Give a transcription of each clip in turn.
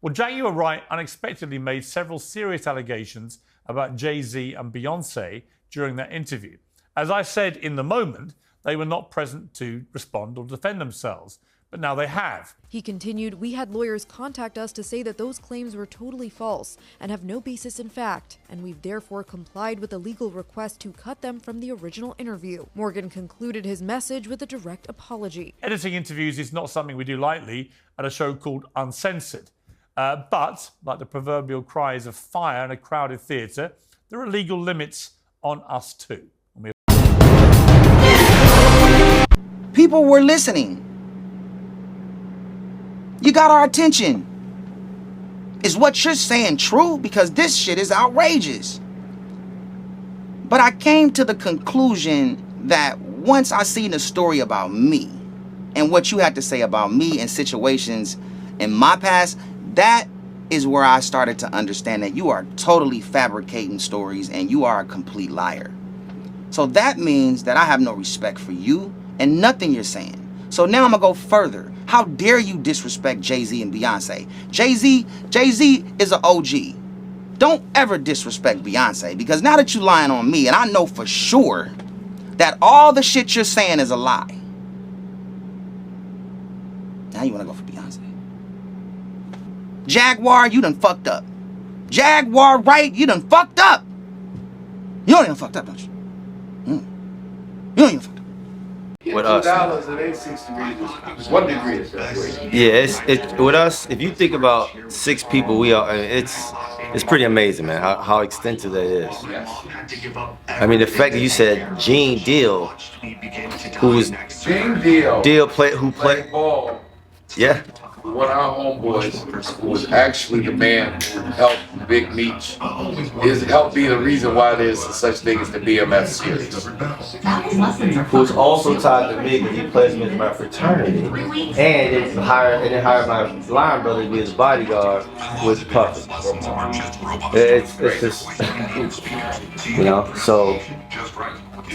Well, Jaguar Wright unexpectedly made several serious allegations about Jay-Z and Beyonce during that interview. As I said in the moment, they were not present to respond or defend themselves, but now they have. He continued, "We had lawyers contact us to say that those claims were totally false and have no basis in fact, and we've therefore complied with a legal request to cut them from the original interview." Morgan concluded his message with a direct apology. Editing interviews is not something we do lightly at a show called Uncensored. But, like the proverbial cries of fire in a crowded theatre, there are legal limits on us too. People were listening. You got our attention. Is what you're saying true? Because this shit is outrageous. But I came to the conclusion that once I seen the story about me and what you had to say about me and situations in my past, that is where I started to understand that you are totally fabricating stories and you are a complete liar. So that means that I have no respect for you and nothing you're saying. So now I'm gonna go further. How dare you disrespect Jay-Z and Beyonce? Jay-Z is an OG. Don't ever disrespect Beyonce, because now that you lying on me, and I know for sure that all the shit you're saying is a lie. Now you wanna go for Beyonce. Jaguar, you done fucked up. Jaguar Wright, you done fucked up. You don't even fucked up, don't you? You don't even fucked up. With us, $2 at 86 degrees. 1 degree is separation. yeah, it's with us. If you think about 6 people, we are. It's pretty amazing, man. How extensive that is. I mean, the fact that you said Gene Deal, who was Gene Deal who played ball. Yeah. One of our homeboys, who was actually the man who helped Big Meech, helped be the reason why there's such thing as the BMF series. Who's also tied to me because he plays with my fraternity, and then hired my line brother to be his bodyguard with Puffy. It's just you know, so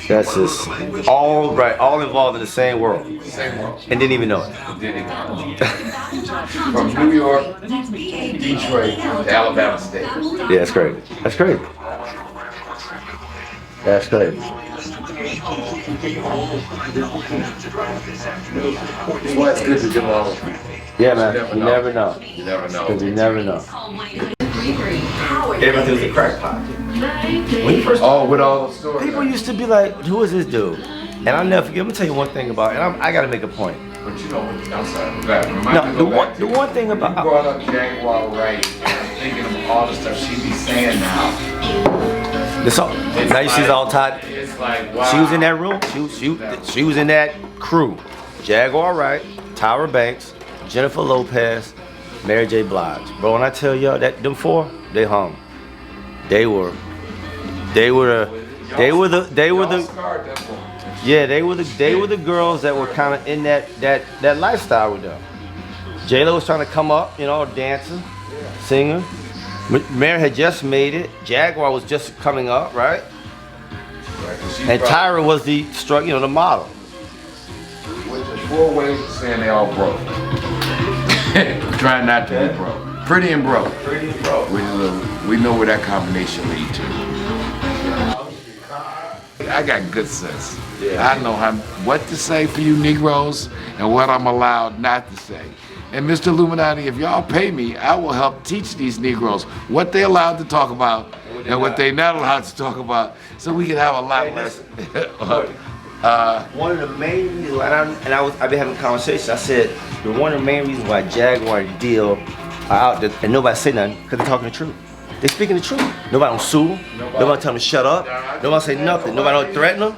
that's just all right, all involved in the same world, and didn't even know it. From New York, Detroit, to Alabama State. Yeah, that's great. That's great. That's great. Well, it's good to get along with people. Yeah, man. You never know. You never know. Because you never know. Everything was a crack pot. When you first with all those stories. people used to be like, "Who is this dude?" And I'll never forget. I'm gonna tell you one thing about it. And I gotta make a point. But you know, I'm sorry. No, the one thing You about brought up Jaguar Wright, and I'm thinking of all the stuff she be saying now. this all, now you see it's all tied. It's like, wow. She was in that room. She was in that crew. Jaguar Wright, Tyra Banks, Jennifer Lopez, Mary J. Blige. Bro, when I tell y'all that them 4, they hung. They were the girls that were kind of in that lifestyle with them. J-Lo was trying to come up, you know, dancing, singing. Mary had just made it. Jaguar was just coming up, right? And Tyra was the the model. Which is 4 ways of saying they all broke. Trying not to be broke. Pretty and broke. Pretty bro. We know where that combination lead to. I got good sense. Yeah. I know what to say for you Negroes and what I'm allowed not to say. And Mr. Illuminati, if y'all pay me, I will help teach these Negroes what they're allowed to talk about and what they're not allowed to talk about, so we can have a lot less. One of the main reasons why, I've been having conversations. I said one of the main reasons why Jaguar and Deal are out there and nobody say nothing, because they're talking the truth. They speaking the truth. Nobody don't sue them. Nobody tell them to shut up. Nobody say nothing. Nobody don't threaten them.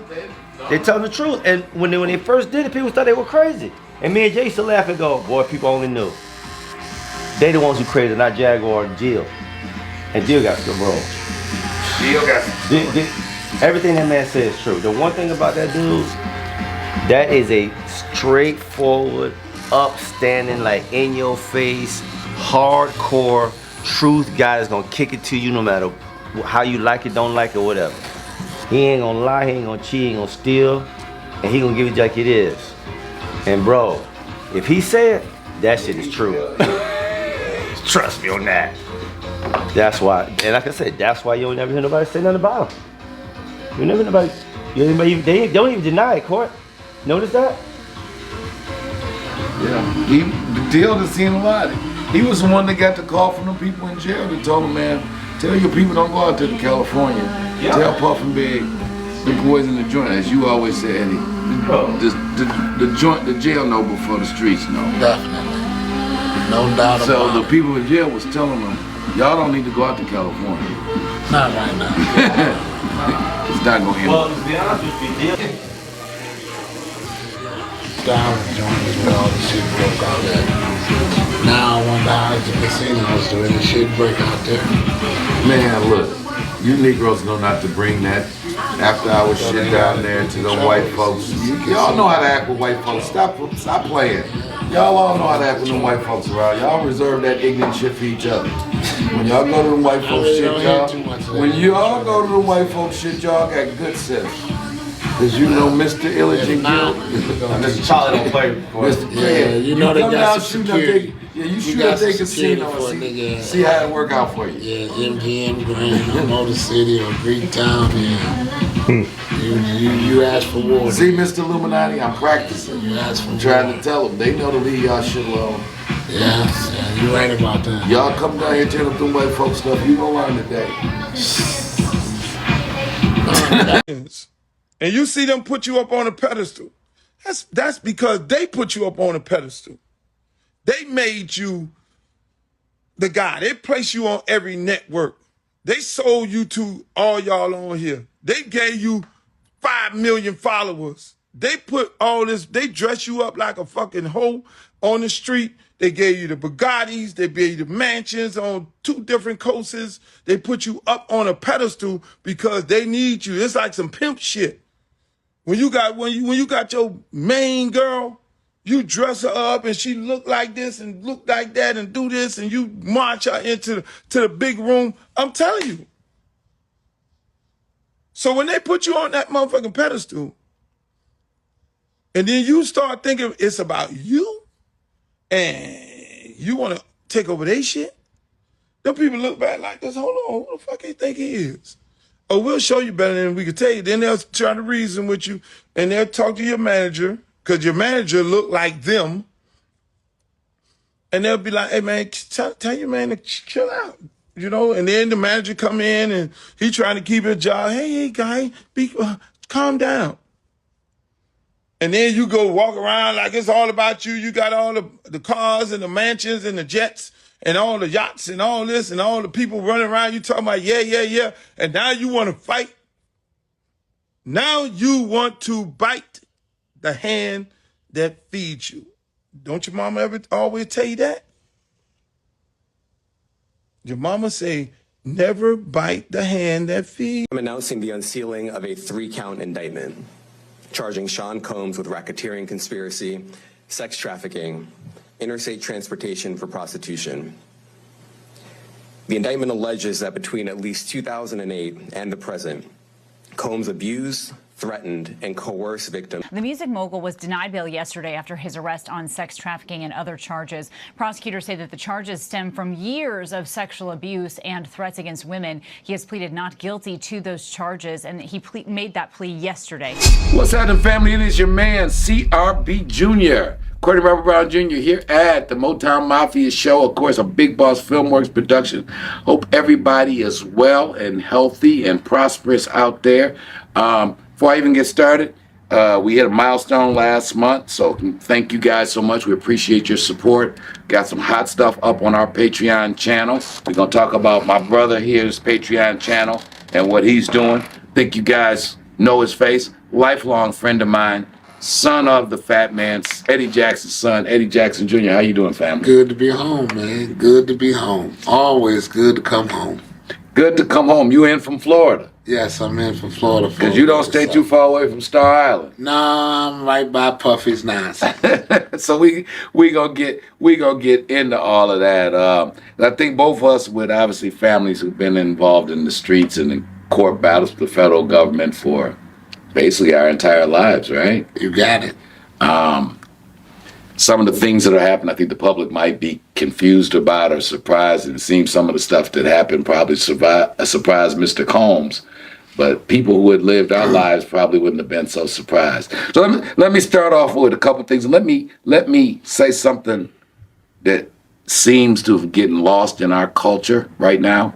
They tell them the truth. And when they first did it, people thought they were crazy. And me and Jay used to laugh and go, boy, people only knew. They the ones who crazy, not Jaguar and Jill. And Jill got some roll. Jill got some. Everything that man says is true. The one thing about that dude, that is a straightforward, upstanding, like in your face, hardcore truth guy that's gonna kick it to you no matter how you like it, don't like it, whatever. He ain't gonna lie, he ain't gonna cheat, he ain't gonna steal, and he gonna give it like it is. And bro, if he say it, that shit is true. trust me on that. That's why, and like I said, that's why you don't never hear nobody say nothing about him. You never hear nobody, they don't even deny it, Court. Notice that? Yeah, the deal has seen a lot. He was the one that got the call from the people in jail that told him, man, tell your people don't go out there to California. Yeah. Tell Puff and Big, the boys in the joint, as you always say, Eddie. The joint, the jail know before the streets know. Definitely. No doubt about it. So the people in jail was telling them, y'all don't need to go out to California. Not right now. It's not going to end. Well, to be honest with you, Down the joint is where all the shit broke out there. Now I wonder how the casinos do any shit break out there. Man, look, you Negroes know not to bring that after hours shit down there to them white folks. Y'all know how to act with white folks. Stop playing. Y'all all know how to act with them white folks around. Y'all reserve that ignorant shit for each other. When y'all go to them white folks shit, y'all. When y'all go to them white folks shit, y'all got good sense. Cause you know Mr. Illigent Gill. Mr. Charlie don't play before. Yeah, you know they got some security. Yeah, you shoot up their casino and see how it work out for you. Yeah, MGM Grand, Motor City or Greektown, yeah. You ask for water. See, Mr. Illuminati, I'm practicing. You ask for I'm trying to tell them. They know to leave y'all shit alone. Yeah, you right about that. Y'all come down here and turn up them white folks stuff. You gonna learn today. And you see them put you up on a pedestal. That's because they put you up on a pedestal. They made you the guy. They placed you on every network. They sold you to all y'all on here. They gave you 5 million followers. They put all this, they dress you up like a fucking hoe on the street. They gave you the Bugattis. They gave you the mansions on 2 different coasts. They put you up on a pedestal because they need you. It's like some pimp shit. When you got your main girl, you dress her up and she look like this and look like that and do this and you march her into the big room. I'm telling you. So when they put you on that motherfucking pedestal, and then you start thinking it's about you and you want to take over their shit, them people look back like this. Hold on, who the fuck you think he is? Oh, we'll show you better than we can tell you. Then they'll try to reason with you, and they'll talk to your manager, because your manager look like them. And they'll be like, hey, man, tell your man to chill out, you know? And then the manager come in, and he trying to keep his job. Hey, guy, calm down. And then you go walk around like it's all about you. You got all the cars and the mansions and the jets and all the yachts and all this and all the people running around. You talking about, yeah. And now you want to fight. Now you want to bite the hand that feeds you. Don't your mama ever always tell you that? Your mama say, never bite the hand that feeds. I'm announcing the unsealing of a 3-count indictment, charging Sean Combs with racketeering conspiracy, sex trafficking, interstate transportation for prostitution. The indictment alleges that between at least 2008 and the present, Combs abused, threatened, and coerced victims. The music mogul was denied bail yesterday after his arrest on sex trafficking and other charges. Prosecutors say that the charges stem from years of sexual abuse and threats against women. He has pleaded not guilty to those charges, and he made that plea yesterday. What's happening, family? It is your man, CRB Jr., Corey Robert Brown Jr. here at the Motown Mafia Show, of course, a Big Boss Filmworks production. Hope everybody is well and healthy and prosperous out there. Before I even get started, we hit a milestone last month, so thank you guys so much. We appreciate your support. Got some hot stuff up on our Patreon channel. We're going to talk about my brother here's Patreon channel and what he's doing. Think you guys know his face. Lifelong friend of mine. Son of the fat man, Eddie Jackson's son, Eddie Jackson Jr. How you doing, family? Good to be home, man. Good to be home. Always good to come home. Good to come home. You in from Florida? Yes, I'm in from Florida. Because you don't stay too far away from Star Island. No, I'm right by Puffy's nonsense. So we gonna get into all of that. I think both of us, with obviously families who've been involved in the streets and in court battles with the federal government for basically our entire lives, right? You got it. some of the things that are happening, I think the public might be confused about or surprised, and it seems some of the stuff that happened probably surprised Mr. Combs. But people who had lived our lives probably wouldn't have been so surprised. So let me start off with a couple things. Let me say something that seems to have gotten lost in our culture right now.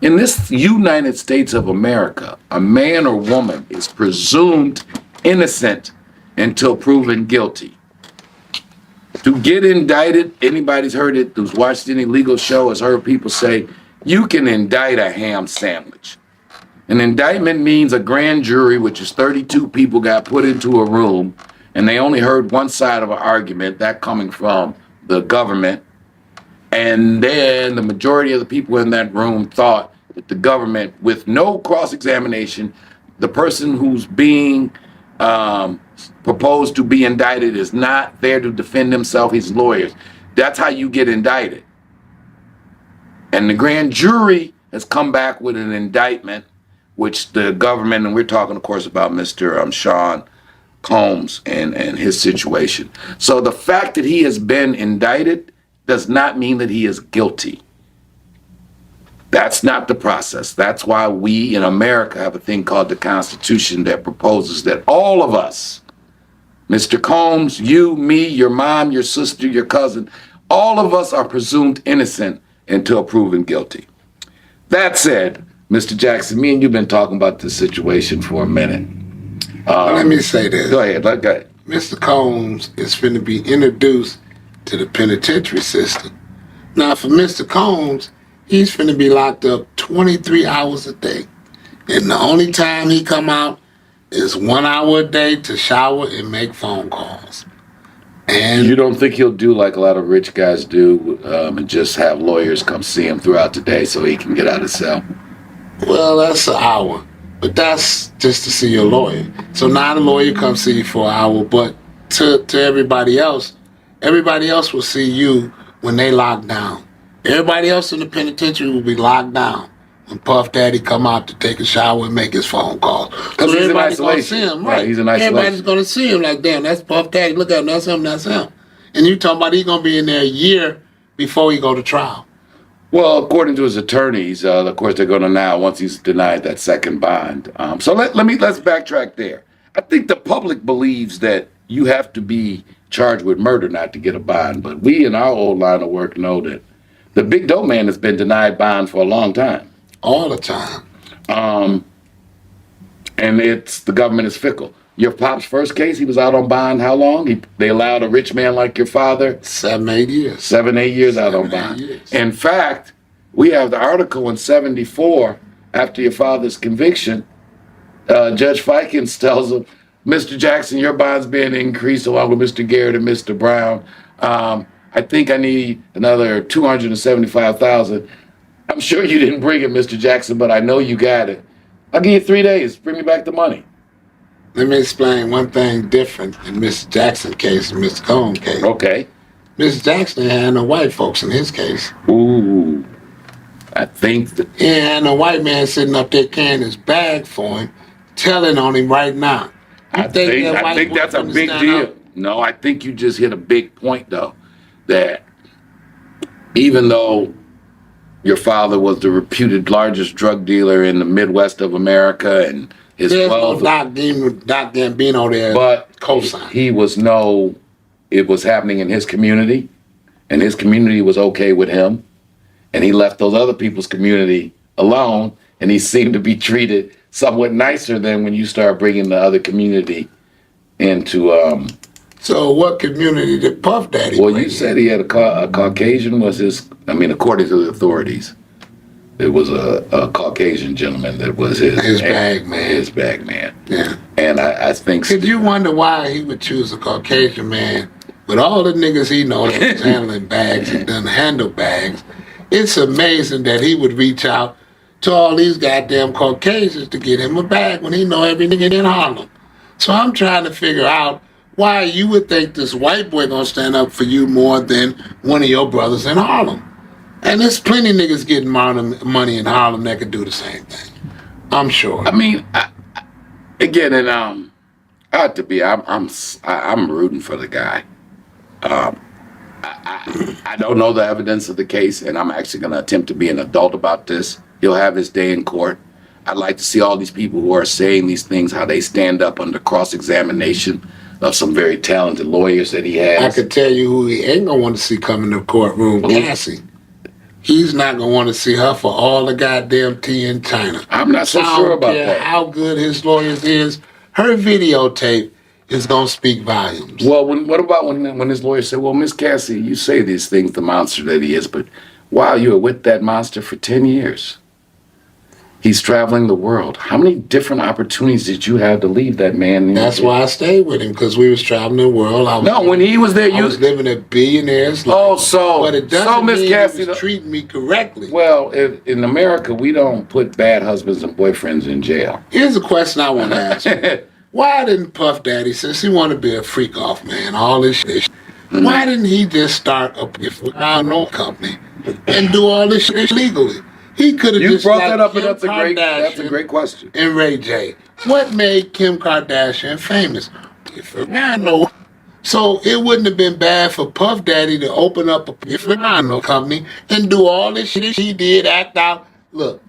In this United States of America, a man or woman is presumed innocent until proven guilty. To get indicted, anybody's heard it, who's watched any legal show has heard people say, you can indict a ham sandwich. An indictment means a grand jury, which is 32 people, got put into a room, and they only heard one side of an argument, that coming from the government. And then the majority of the people in that room thought that the government, with no cross-examination, the person who's being proposed to be indicted is not there to defend himself, he's lawyers. That's how you get indicted. And the grand jury has come back with an indictment, which the government, and we're talking, of course, about Mr. Sean Combs and his situation. So the fact that he has been indicted does not mean that he is guilty. That's not the process. That's why we in America have a thing called the Constitution that proposes that all of us, Mr. Combs, you, me, your mom, your sister, your cousin, all of us are presumed innocent until proven guilty. That said, Mr. Jackson, me and you've been talking about this situation for a minute. Let me say this. Go ahead. Mr. Combs is finna be introduced to the penitentiary system. Now, for Mr. Combs, he's finna be locked up 23 hours a day. And the only time he come out is 1 hour a day to shower and make phone calls. And you don't think he'll do like a lot of rich guys do and just have lawyers come see him throughout the day so he can get out of cell? Well, that's an hour, but that's just to see your lawyer. So now the lawyer comes see you for an hour, but to everybody else will see you when they lock down. Everybody else in the penitentiary will be locked down when Puff Daddy come out to take a shower and make his phone calls. Because he's in isolation. Gonna see him, right? He's in isolation. Everybody's going to see him like, damn, that's Puff Daddy. Look at him, that's him, that's him. And you talking about he's going to be in there a year before he go to trial. Well, according to his attorneys, of course, they're going to now, once he's denied that second bond. So let's backtrack there. I think the public believes that you have to be charged with murder not to get a bond. But we in our old line of work know that the big dope man has been denied bond for a long time. All the time. And the government is fickle. Your pop's first case, he was out on bond how long? They allowed a rich man like your father? 7, 8 years. 7, 8 years out on bond. In fact, we have the article in 74, after your father's conviction, Judge Fikens tells him, Mr. Jackson, your bond's being increased along with Mr. Garrett and Mr. Brown. I think I need another $275,000. I'm sure you didn't bring it, Mr. Jackson, but I know you got it. I'll give you 3 days. Bring me back the money. Let me explain one thing different in Mr. Jackson's case and Mr. Combs' case. Okay. Mr. Jackson had no white folks in his case. Ooh. I think that... He had no white man sitting up there carrying his bag for him, telling on him right now. I think that's a big deal. No, I think you just hit a big point, though, that even though your father was the reputed largest drug dealer in the Midwest of America and his There's 12... no Doc Gambino there. But co-sign. It was happening in his community, and his community was okay with him, and he left those other people's community alone, and he seemed to be treated somewhat nicer than when you start bringing the other community into... So what community did Puff Daddy bring? You said he had a Caucasian was his... I mean, according to the authorities, it was a Caucasian gentleman that was his bag man. His bag man. Yeah. And I think... Could you wonder why he would choose a Caucasian man with all the niggas he knows that was handling bags and done handle bags? It's amazing that he would reach out to all these goddamn Caucasians to get him a bag when he know every nigga in Harlem. So I'm trying to figure out why you would think this white boy gonna stand up for you more than one of your brothers in Harlem. And there's plenty of niggas getting money in Harlem that could do the same thing. I'm sure. I mean, again, and I'm rooting for the guy. I don't know the evidence of the case, and I'm actually going to attempt to be an adult about this. He'll have his day in court. I'd like to see all these people who are saying these things, how they stand up under cross-examination of some very talented lawyers that he has. I could tell you who he ain't going to want to see come in the courtroom, Cassie. He's not going to want to see her for all the goddamn tea in China. I'm not so sure about that. How good his lawyers is. Her videotape is going to speak volumes. Well, what about when his lawyer said, well, Miss Cassie, you say these things, the monster that he is, but wow, you were with that monster for 10 years. He's traveling the world. How many different opportunities did you have to leave that man? That's why I stayed with him, because we was traveling the world. When he was there, I was living a billionaire's life. Oh, so but it doesn't Miss mean Cassie, he was treating me correctly. Well, in America, we don't put bad husbands and boyfriends in jail. Here's a question I want to ask you. Why didn't Puff Daddy, since he wanted to be a freak off man, all this shit, why didn't he just start a no company and do all this shit legally? He could have just brought that up, Kim and that's a great question. And Ray J. What made Kim Kardashian famous? So it wouldn't have been bad for Puff Daddy to open up a company and do all this shit he did, act out. Look,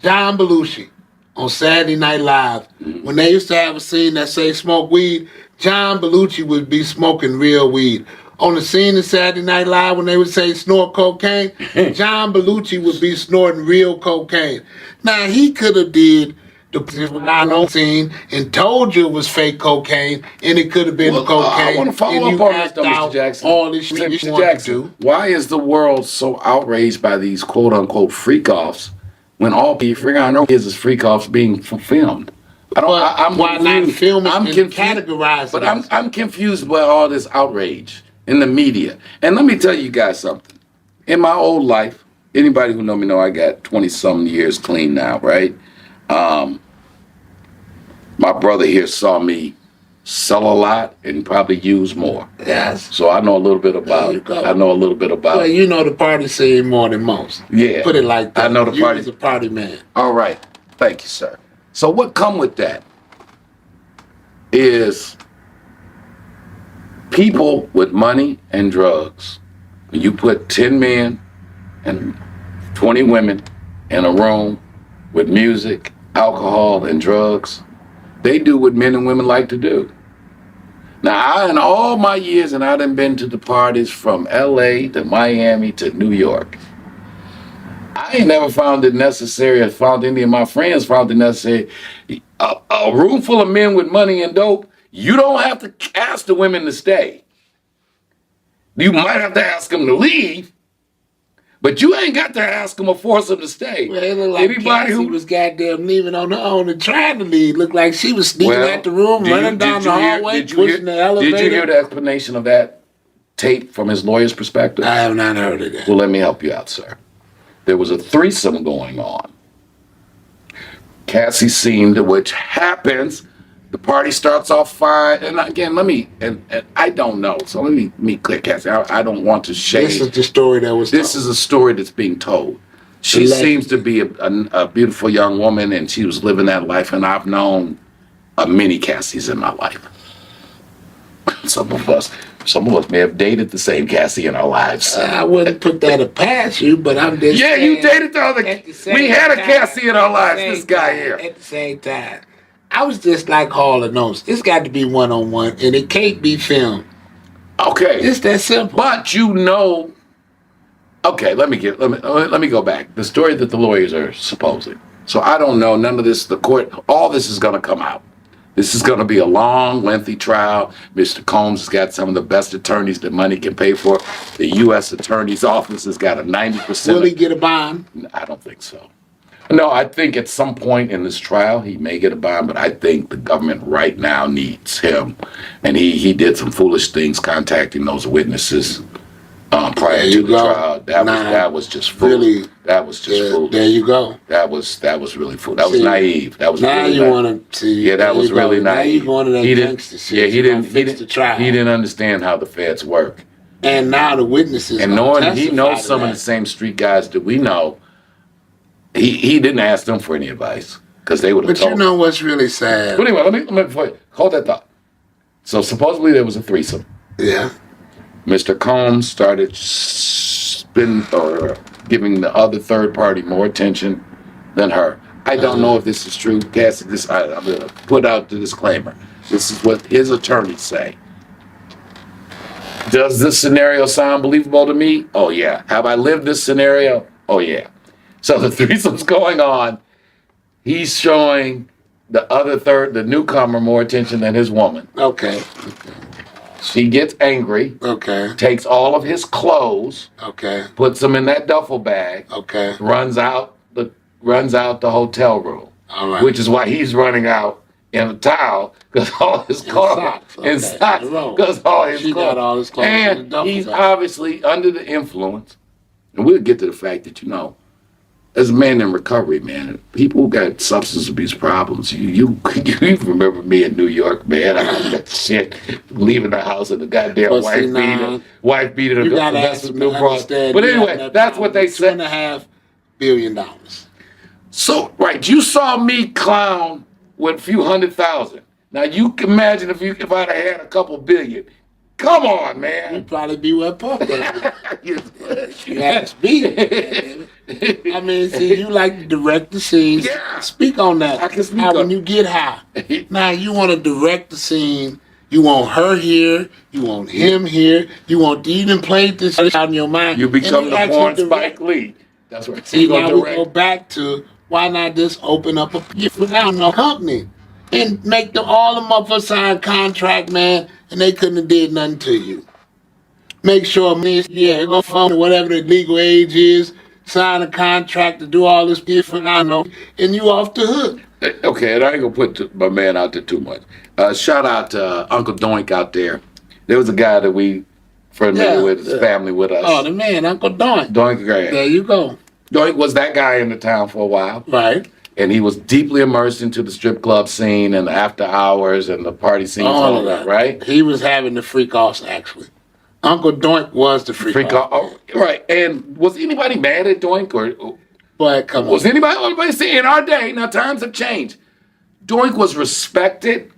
John Belushi on Saturday Night Live, when they used to have a scene that say smoke weed, John Belushi would be smoking real weed. On the scene in Saturday Night Live, when they would say snort cocaine, John Belushi would be snorting real cocaine. Now, he could have did the scene and told you it was fake cocaine, and it could have been cocaine. I want to follow up on this, though, Mr. Jackson. All this shit you want to do. Why is the world so outraged by these quote-unquote freak-offs when all people I know is freak-offs being filmed? Why not film it and categorize it? But I'm confused by all this outrage in the media. And let me tell you guys something. In my old life, anybody who know me know I got 20-some years clean now, right? My brother here saw me sell a lot and probably use more. Yes. So I know a little bit about Well, you know the party scene more than most. Yeah. Put it like that. I know the party. You're a party man. All right. Thank you, sir. So what come with that is people with money and drugs. When you put 10 men and 20 women in a room with music, alcohol, and drugs, they do what men and women like to do. Now, in all my years, and I done been to the parties from LA to Miami to New York, I ain't never found it necessary, or found any of my friends found it necessary. A room full of men with money and dope, you don't have to ask the women to stay. You might have to ask them to leave, but you ain't got to ask them or force them to stay. Well, it looked like anybody who was goddamn leaving on her own and trying to leave looked like she was sneaking out the room, running down the hallway, pushing the elevator. Did you hear the explanation of that tape from his lawyer's perspective? I have not heard of that. Well, let me help you out, sir. There was a threesome going on. Cassie seemed, which happens, the party starts off fine. And again, and I don't know. So let me be clear, Cassie. I don't want to shade. This is the story that was told. This is a story that's being told. She seems to be a beautiful young woman, and she was living that life. And I've known many Cassies in my life. Some of us may have dated the same Cassie in our lives. I wouldn't put that past you, but I'm just saying, you dated the other. We had a Cassie in our lives. This guy here. At the same time, I was just like Hall and Oates. It's got to be one-on-one, and it can't be filmed. Okay, it's that simple. But okay, let me go back. The story that the lawyers are supposing. So I don't know. None of this. The court. All this is going to come out. This is going to be a long, lengthy trial. Mr. Combs has got some of the best attorneys that money can pay for. The U.S. Attorney's Office has got a 90%. Will he get a bond? I don't think so. No, I think at some point in this trial he may get a bond, but I think the government right now needs him. And he did some foolish things contacting those witnesses prior to the trial. That was just foolish. Really, that was just foolish. There you go. That was really foolish. That was naive. That was now really you want to see. Yeah, that was really naive. Now you going to that gangster shit. Yeah, he didn't understand how the feds work. And now the witnesses. And knowing he knows some of the same street guys that we know, he didn't ask them for any advice because they would have told him. But you know what's really sad? But anyway, let me hold that thought. So supposedly there was a threesome. Yeah. Mr. Combs started giving the other third party more attention than her. I don't know if this is true. Cassie, I'm going to put out the disclaimer. This is what his attorneys say. Does this scenario sound believable to me? Oh, yeah. Have I lived this scenario? Oh, yeah. So the threesome's going on. He's showing the newcomer, more attention than his woman. Okay. She gets angry. Okay. Takes all of his clothes. Okay. Puts them in that duffel bag. Okay. Runs out the hotel room. All right. Which is why he's running out in a towel because all his clothes in socks. Because all his She got all his clothes in the and duffel he's bag. obviously under the influence. And we'll get to the fact that as a man in recovery, man, people who got substance abuse problems, you remember me in New York, man. I got shit leaving the house and the goddamn wife beater. You gotta ask them to understand. But anyway, that's what they said. $2.5 billion. So, right, you saw me clown with a few $100,000. Now you can imagine if I'd have had a couple billion. Come on, man. You'd probably be where Puff was. You asked me. I mean, see, you like to direct the scenes. Yeah. Speak on that. I can speak now, on when you get high, now you want to direct the scene. You want her here. You want him here. You want to even play this out in your mind. You become the actually porn direct. Spike Lee. That's right. See, now we go back to why not just open up a company and make them all the motherfuckers sign contract, man, and they couldn't have did nothing to you. Make sure, go phone whatever the legal age is, sign a contract to do all this different, and you off the hook. Okay, and I ain't gonna put my man out there too much. Shout out to Uncle Doink out there. There was a guy that we familiar with, his family with us. Oh, the man, Uncle Doink. Doink, great. There you go. Doink was that guy in the town for a while. Right. And he was deeply immersed into the strip club scene and the after hours and the party scenes, All of that, right? He was having the freak offs, actually. Uncle Doink was the freak off. Oh, right. And was anybody mad at Doink or? But come on. Was anybody saying in our day? Now times have changed. Doink was respected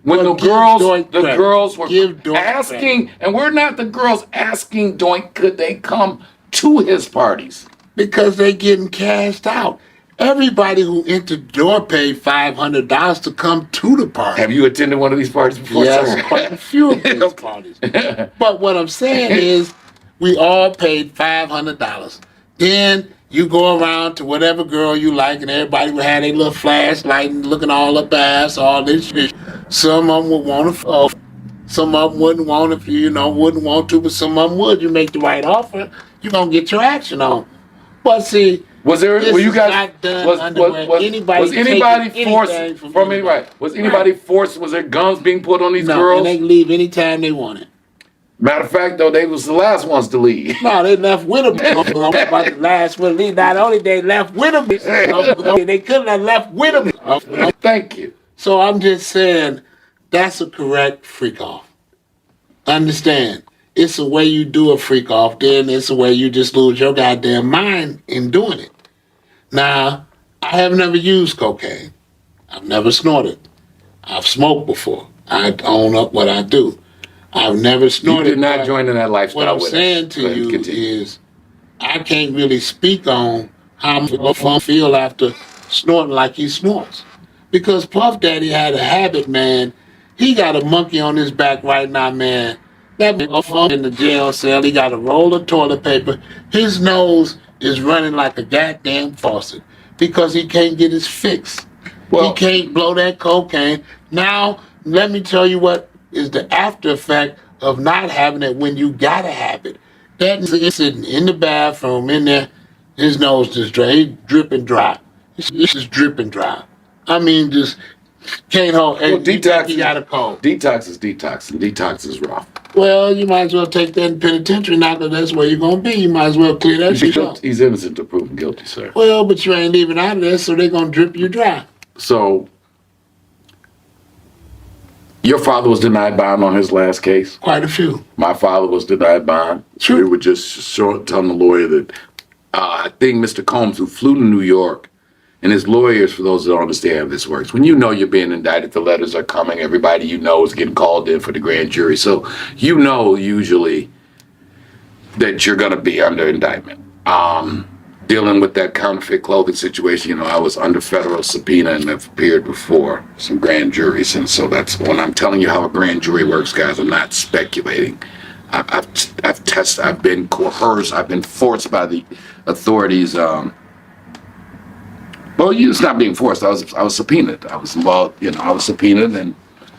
when the girls were asking, and we're not the girls asking Doink, could they come to his parties? Because they getting cashed out. Everybody who entered the door paid $500 to come to the party. Have you attended one of these parties before? Yes, quite a few of these parties. But what I'm saying is, we all paid $500. Then you go around to whatever girl you like, and everybody would have their little flashlight and looking all up ass, all this shit. Some of them would want to fuck. Some of them wouldn't want if wouldn't want to, but some of them would. You make the right offer, you're gonna get your action on. But see, was anybody forced from anybody? Was anybody forced? Was there guns being put on these girls? And they can leave anytime they wanted. Matter of fact, though, they was the last ones to leave. No, they left with them. About the last one to leave. Not only they left with them, they couldn't have left with them. Thank you. So I'm just saying, that's a correct freak off. Understand? It's a way you do a freak off, then it's a way you just lose your goddamn mind in doing it. Now, I have never used cocaine. I've never snorted. I've smoked before. I own up what I do. I've never snorted. You did not join in that lifestyle with us. What I'm saying to you is, I can't really speak on how I feel after snorting like he snorts. Because Puff Daddy had a habit, man. He got a monkey on his back right now, man. That nigga in the jail cell, he got a roll of toilet paper. His nose is running like a goddamn faucet because he can't get his fix. Well, he can't blow that cocaine. Now, let me tell you what is the after effect of not having it when you gotta have it. That nigga sitting in the bathroom in there, his nose just dry. He's dripping dry. It's just dripping dry. I mean, just can't hold. Well, detox. He got a cold. Detox is detox, and detox is rough. Well, you might as well take that in penitentiary now, because that's where you're going to be. You might as well clear that shit up. He's innocent until proven guilty, sir. Well, but you ain't leaving out of there, so they're going to drip you dry. So, your father was denied bond on his last case? Quite a few. My father was denied bond. True. We were just telling the lawyer that I think Mr. Combs, who flew to New York, and his lawyers, for those that don't understand how this works, when you know you're being indicted, the letters are coming, everybody you know is getting called in for the grand jury. So you know usually that you're going to be under indictment. Dealing with that counterfeit clothing situation, you know, I was under federal subpoena and have appeared before some grand juries. And so that's when I'm telling you how a grand jury works, guys. I'm not speculating. I've been coerced. I've been forced by the authorities. Well, it's not being forced. I was subpoenaed. I was involved. You know, I was subpoenaed, and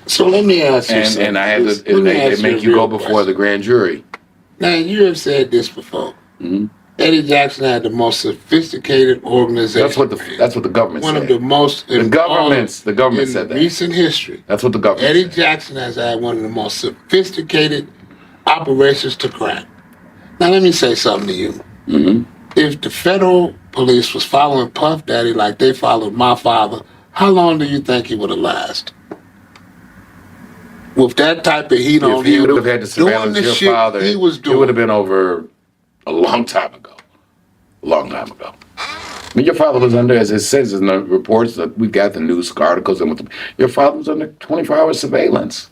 So let me ask you something. and I had to. And they make you go before the grand jury. Now, you have said this before. Mm-hmm. Eddie Jackson had the most sophisticated organization. That's what the government said. One of the most the government in said that. recent history. That's what the government Eddie said. Jackson has had one of the most sophisticated operations to crack. Now, let me say something to you. Mm-hmm. If the federal police was following Puff Daddy like they followed my father, how long do you think he would have lasted? With that type of heat on If he him, would have had the surveillance doing the your shit father, he was doing, it would have been over a long time ago. A long time ago. I mean, your father was under, as it says in the reports that we got the news articles, and your father was under 24-hour surveillance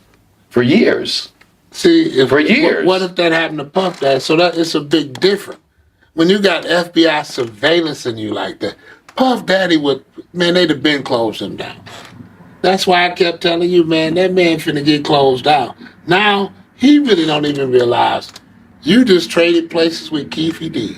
for years. See, for years. What if that happened to Puff Daddy? So that it's a big difference. When you got FBI surveillance in you like that, Puff Daddy they'd have been closed him down. That's why I kept telling you, man, that man finna get closed down. Now, he really don't even realize you just traded places with Keefy D.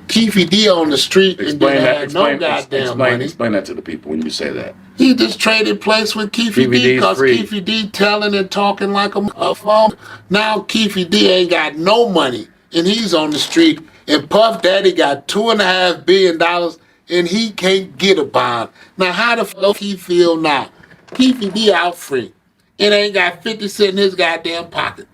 Keefy D on the street and didn't have no goddamn money. Explain that to the people when you say that. He just traded place with Keefy D because Keefy D telling and talking like a phone. Now Keefy D ain't got no money and he's on the street, and Puff Daddy got $2.5 billion and he can't get a bond. Now how the fuck he feel now? Keefy D out free and ain't got 50 cents in his goddamn pocket.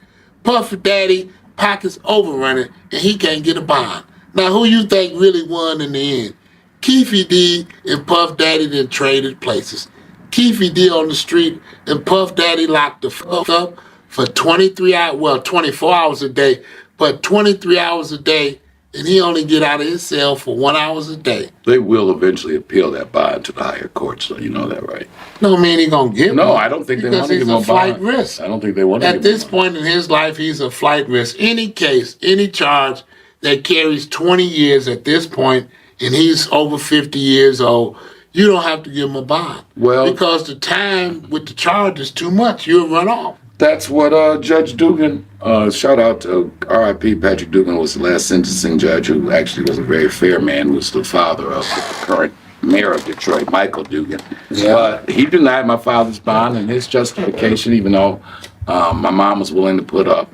Puff Daddy pockets overrunning and he can't get a bond. Now who you think really won in the end? Keefy D and Puff Daddy then traded places. Keefy D on the street and Puff Daddy locked the fuck up for 24 hours a day, but 23 hours a day, and he only get out of his cell for 1 hour a day. They will eventually appeal that bond to the higher court, so you know that, right? No, man, he gonna get No, one I don't think they want to give him a flight bond. risk. I don't think they want to. At this point in his life, he's a flight risk. Any case, any charge that carries 20 years at this point, and he's over 50 years old, you don't have to give him a bond. Well, because the time with the charge is too much. You'll run off. That's what Judge Dugan, shout out to R.I.P. Patrick Dugan, was the last sentencing judge who actually was a very fair man, who was the father of the current mayor of Detroit, Michael Dugan. Yeah. But he denied my father's bond, and his justification, even though my mom was willing to put up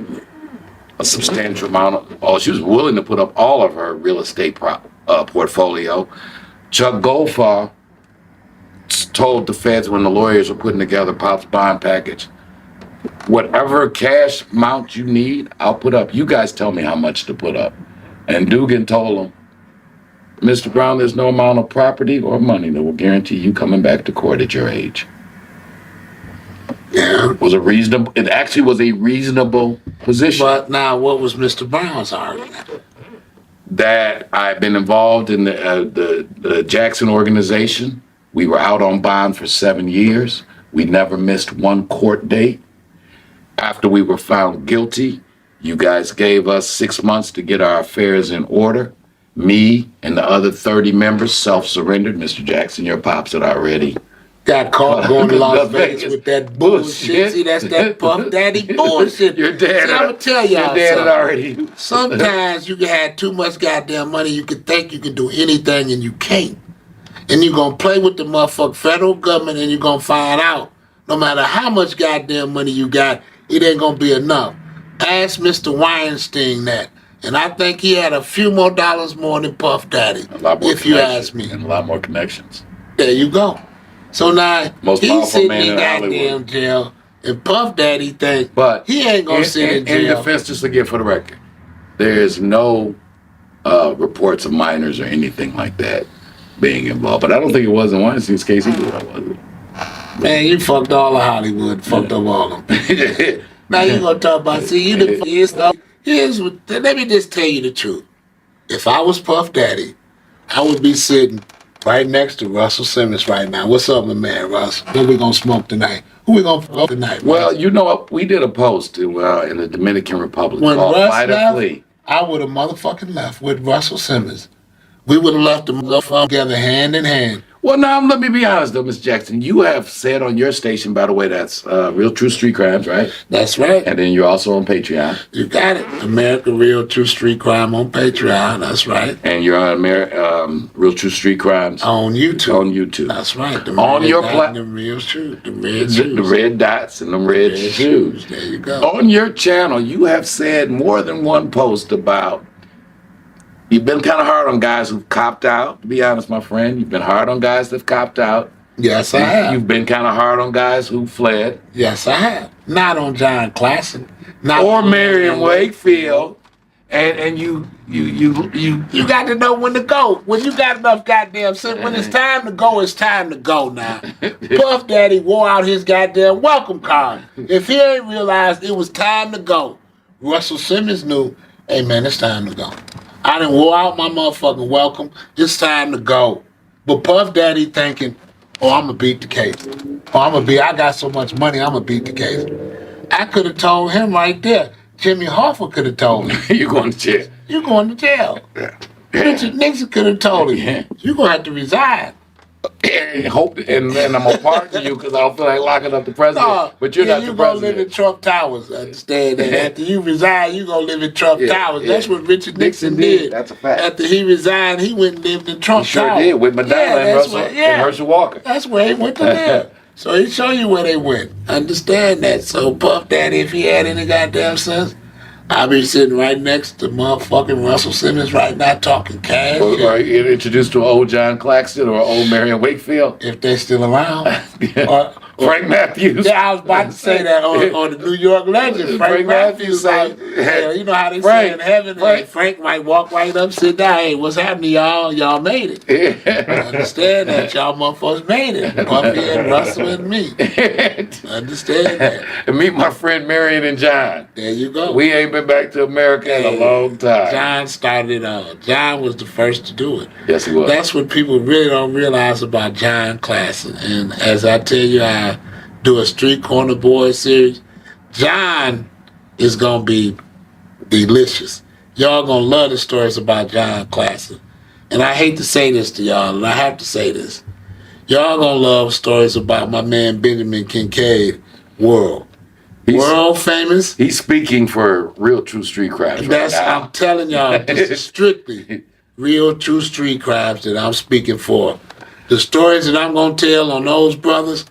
a substantial amount of, she was willing to put up all of her real estate portfolio. Chuck Goldfarb told the feds when the lawyers were putting together Pop's bond package, whatever cash amount you need, I'll put up. You guys tell me how much to put up. And Dugan told him, Mr. Brown, there's no amount of property or money that will guarantee you coming back to court at your age. Yeah. It actually was a reasonable position. But now, what was Mr. Brown's argument? That I've been involved in the Jackson organization. We were out on bond for 7 years. We never missed one court date. After we were found guilty, you guys gave us 6 months to get our affairs in order. Me and the other 30 members self-surrendered. Mr. Jackson, your pops had already got caught going to Las Vegas with that bullshit. See, that's that Puff Daddy bullshit. Your dad. See, I'm gonna tell y'all your dad something. had already. Sometimes you can have too much goddamn money. You can think you can do anything and you can't. And you're gonna play with the motherfucking federal government, and you're gonna find out no matter how much goddamn money you got, it ain't gonna be enough. Ask Mr. Weinstein that. And I think he had a few more dollars more than Puff Daddy, if you ask me. And a lot more connections. There you go. So now Most he's sitting man in goddamn jail, and Puff Daddy thinks he ain't gonna sit in jail. In defense, just again for the record, there is no reports of minors or anything like that being involved. But I don't think it was in Weinstein's case either, was it? Man, you fucked all of Hollywood, fucked up all of them. Now you gonna talk about, see, you the stuff. Let me just tell you the truth. If I was Puff Daddy, I would be sitting right next to Russell Simmons right now. What's up, my man, Russ? What we gonna smoke tonight? Who we gonna smoke tonight? Well, you know, we did a post in the Dominican Republic when called Russ Fight or left, Flee. I would have motherfucking left with Russell Simmons. We would have left them together hand in hand. Well, now, let me be honest, though, Ms. Jackson. You have said on your station, by the way, that's Real True Street Crimes, right? That's right. And then you're also on Patreon. You got it. America Real True Street Crime on Patreon. That's right. And you're on Real True Street Crimes. On YouTube. On YouTube. That's right. On your platform. The real shoes. The red shoes. The red dots and the red shoes. There you go. On your channel, you have said more than one post about you've been kind of hard on guys who've copped out, to be honest, my friend. You've been hard on guys that've copped out. Yes, I have. You've been kind of hard on guys who fled. Yes, I have. Not on John Classen. Or Marion Wakefield. And you got to know when to go. When you got enough goddamn sense, when it's time to go, it's time to go now. Puff Daddy wore out his goddamn welcome card. If he ain't realized it was time to go, Russell Simmons knew, hey man, it's time to go. I done wore out my motherfucking welcome. It's time to go. But Puff Daddy thinking, oh, I'm going to beat the case. Oh, I got so much money, I'm going to beat the case. I could have told him right there. Jimmy Hoffa could have told him. You're going to jail. You're going to jail. Yeah. Richard Nixon could have told him. Yeah. You're going to have to resign. And I'm going to pardon you because I don't feel like locking up the president. No, but you're not the you president. going to live in Trump Towers. Understand that? After you resign, you're going to live in Trump Towers. Yeah. That's what Richard Nixon did. That's a fact. After he resigned, he went and lived in Trump He sure Towers. did, with Madonna and Herschel Walker. That's where he went to live. So he show you where they went. Understand that. So Puff Daddy, if he had any goddamn sense, I'll be sitting right next to motherfucking Russell Simmons right now talking cash. Or you introduced to old John Claxton or old Marion Wakefield. If they're still around. Or Frank Matthews. Yeah, I was about to say that on the New York Legend. Frank Matthews say, hey, you know how they say in heaven, Frank might walk right up, sit down, hey, what's happening, y'all? Y'all made it. Understand that. Y'all motherfuckers made it. Puffy and Russell and me. Understand that. And meet my friend Marion and John. There you go. We ain't been back to America in a long time. John started it all. John was the first to do it. Yes, he was. That's what people really don't realize about John Classen. And as I tell you, I do a Street Corner Boys series. John is going to be delicious. Y'all going to love the stories about John Classen. And I hate to say this to y'all, and I have to say this. Y'all going to love stories about my man Benjamin Kincaid, world famous. He's speaking for Real True Street Crimes right now. I'm telling y'all, this is strictly Real True Street Crimes that I'm speaking for. The stories that I'm going to tell on those brothers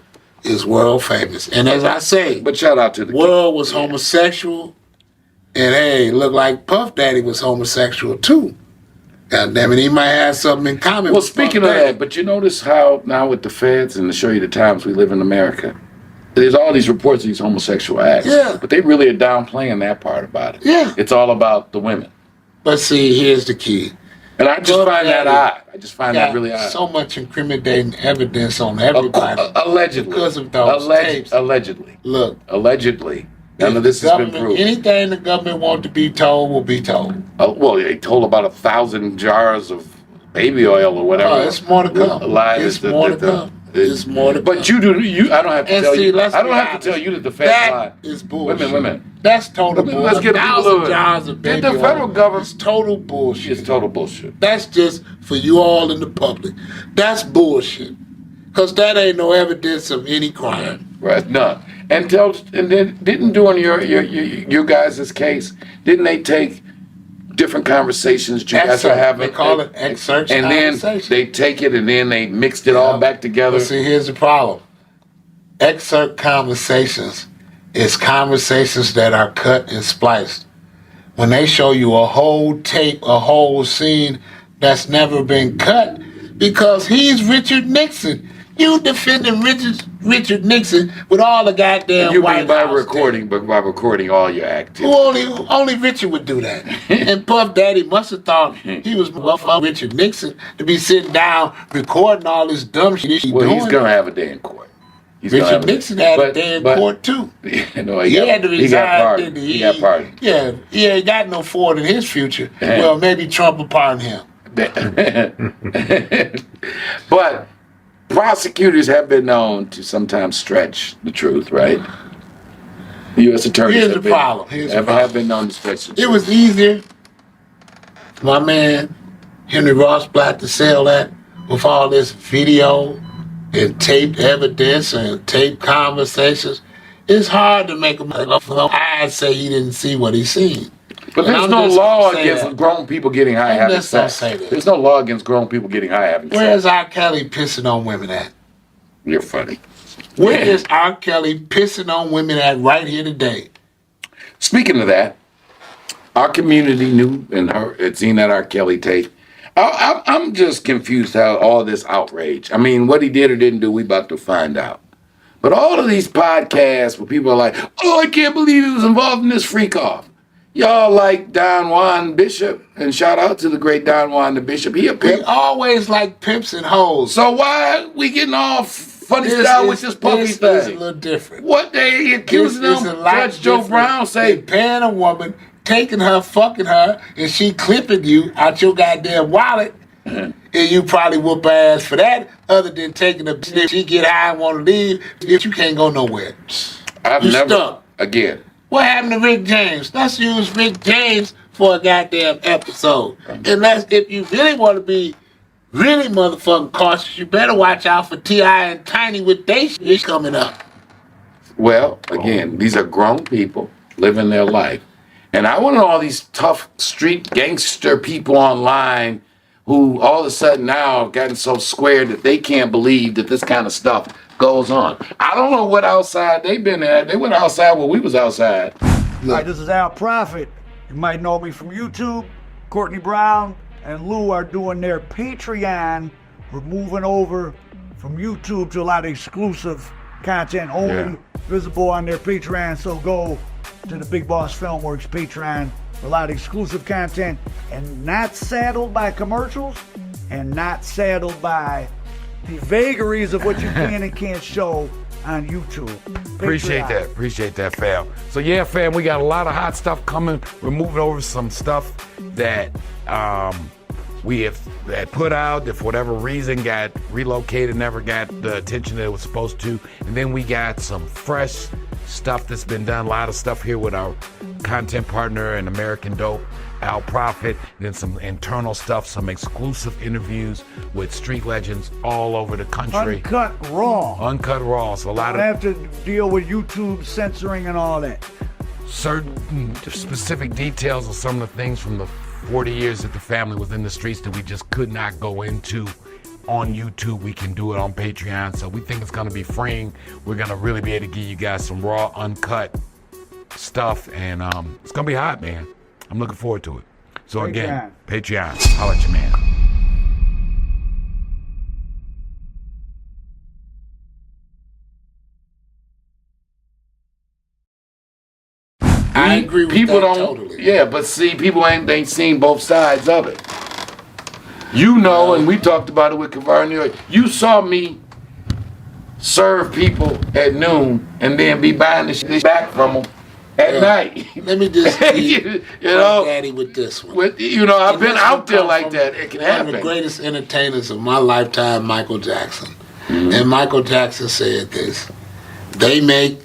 is world famous. And as I say, but shout out to the world was homosexual, and hey, looked like Puff Daddy was homosexual too. God damn it, he might have something in common. Well, with speaking Puff of Daddy. that, but you notice how now with the feds and to show you the times we live in America, there's all these reports of these homosexual acts. Yeah. But they really are downplaying that part about it. Yeah. It's all about the women. But see, here's the key. And I just find that odd. I just find that really odd. So much incriminating evidence on everybody. Allegedly. Because of those tapes. Allegedly. Look. Allegedly. None of this has been proven. Anything the government wants to be told will be told. Oh, well, they told about 1,000 jars of baby oil or whatever. Oh, it's more to come. It's more to come. It's more to come. But I don't have to tell you. I don't have to tell you that the feds lie. That is bullshit. Women. That's total bullshit. Let's get people to jars of baby the federal oil. government. It's total bullshit. It's total bullshit. That's just for you all in the public. That's bullshit. Because that ain't no evidence of any crime. Right, none. And then didn't during your guys' case, didn't they take different conversations you guys are having? They call it excerpts. And then they take it and then they mixed it all back together. But see, here's the problem. Excerpt conversations is conversations that are cut and spliced. When they show you a whole tape, a whole scene that's never been cut, because he's Richard Nixon. You defending Richard Nixon with all the goddamn you White mean by House recording, but by recording all your activity. Only Richard would do that. And Puff Daddy must have thought he was Richard Nixon to be sitting down recording all this dumb shit he's doing. Well, he's gonna have a day in court. Richard Nixon had a day in court too. No, he had to resign. He got pardoned. He got pardoned. Yeah, he ain't got no Ford in his future. Well, maybe Trump will pardon him. But prosecutors have been known to sometimes stretch the truth, right? The U.S. attorneys have been known to stretch the truth. It was easier my man Henry Rossblatt to sell that with all this video and taped evidence and taped conversations. It's hard to make him. I'd say he didn't see what he seen. But there's no law against grown people getting high having sex. There's no law against grown people getting high having sex. Where's R. Kelly pissing on women at? You're funny. Where is R. Kelly pissing on women at right here today? Speaking of that, our community knew and had seen that R. Kelly tape. I'm just confused how all this outrage. I mean, what he did or didn't do, we about to find out. But all of these podcasts where people are like, oh, I can't believe he was involved in this freak off. Y'all like Don Juan Bishop, and shout out to the great Don Juan the Bishop. He a pimp. We always like pimps and hoes. So why we getting all funny style with this puppy thing? This is a little different. What they accusing them? Judge Joe Brown say paying a woman, taking her, fucking her, and she clipping you out your goddamn wallet, and you probably whoop her ass for that. Other than taking a bitch, she get high and want to leave, you can't go nowhere. I've never stuck again. What happened to Rick James? Let's use Rick James for a goddamn episode. Unless if you really want to be really motherfucking cautious, you better watch out for T.I. and Tiny with they shit coming up. Well, again, these are grown people living their life. And I want all these tough street gangster people online who all of a sudden now have gotten so squared that they can't believe that this kind of stuff goes on. I don't know what outside they've been at. They went outside when we was outside. Hi, this is Al Prophet. You might know me from YouTube. Courtney Brown and Lou are doing their Patreon. We're moving over from YouTube to a lot of exclusive content only visible on their Patreon. So go to the Big Boss Filmworks Patreon for a lot of exclusive content and not saddled by commercials and not saddled by the vagaries of what you can and can't show on YouTube. Appreciate that, fam. So yeah, fam, we got a lot of hot stuff coming. We're moving over some stuff that we have put out that for whatever reason got relocated, never got the attention that it was supposed to. And then we got some fresh stuff that's been done. A lot of stuff here with our content partner and American Dope, Al Prophet, then some internal stuff, some exclusive interviews with street legends all over the country. Uncut raw. So a lot of have to deal with YouTube censoring and all that. Certain specific details of some of the things from the 40 years that the family was in the streets that we just could not go into on YouTube. We can do it on Patreon. So we think it's going to be freeing. We're going to really be able to give you guys some raw, uncut stuff. And it's going to be hot, man. I'm looking forward to it. So again, Patreon. I'll let you, man. I agree with people that don't, totally. Yeah, but see, people ain't seen both sides of it. You know, and we talked about it with Kavar. You saw me serve people at noon and then be buying the shit back from them at night. Let me just you know, daddy with this one. I've been out there like that. It can happen. One of the greatest entertainers of my lifetime, Michael Jackson. Mm-hmm. And Michael Jackson said this: they make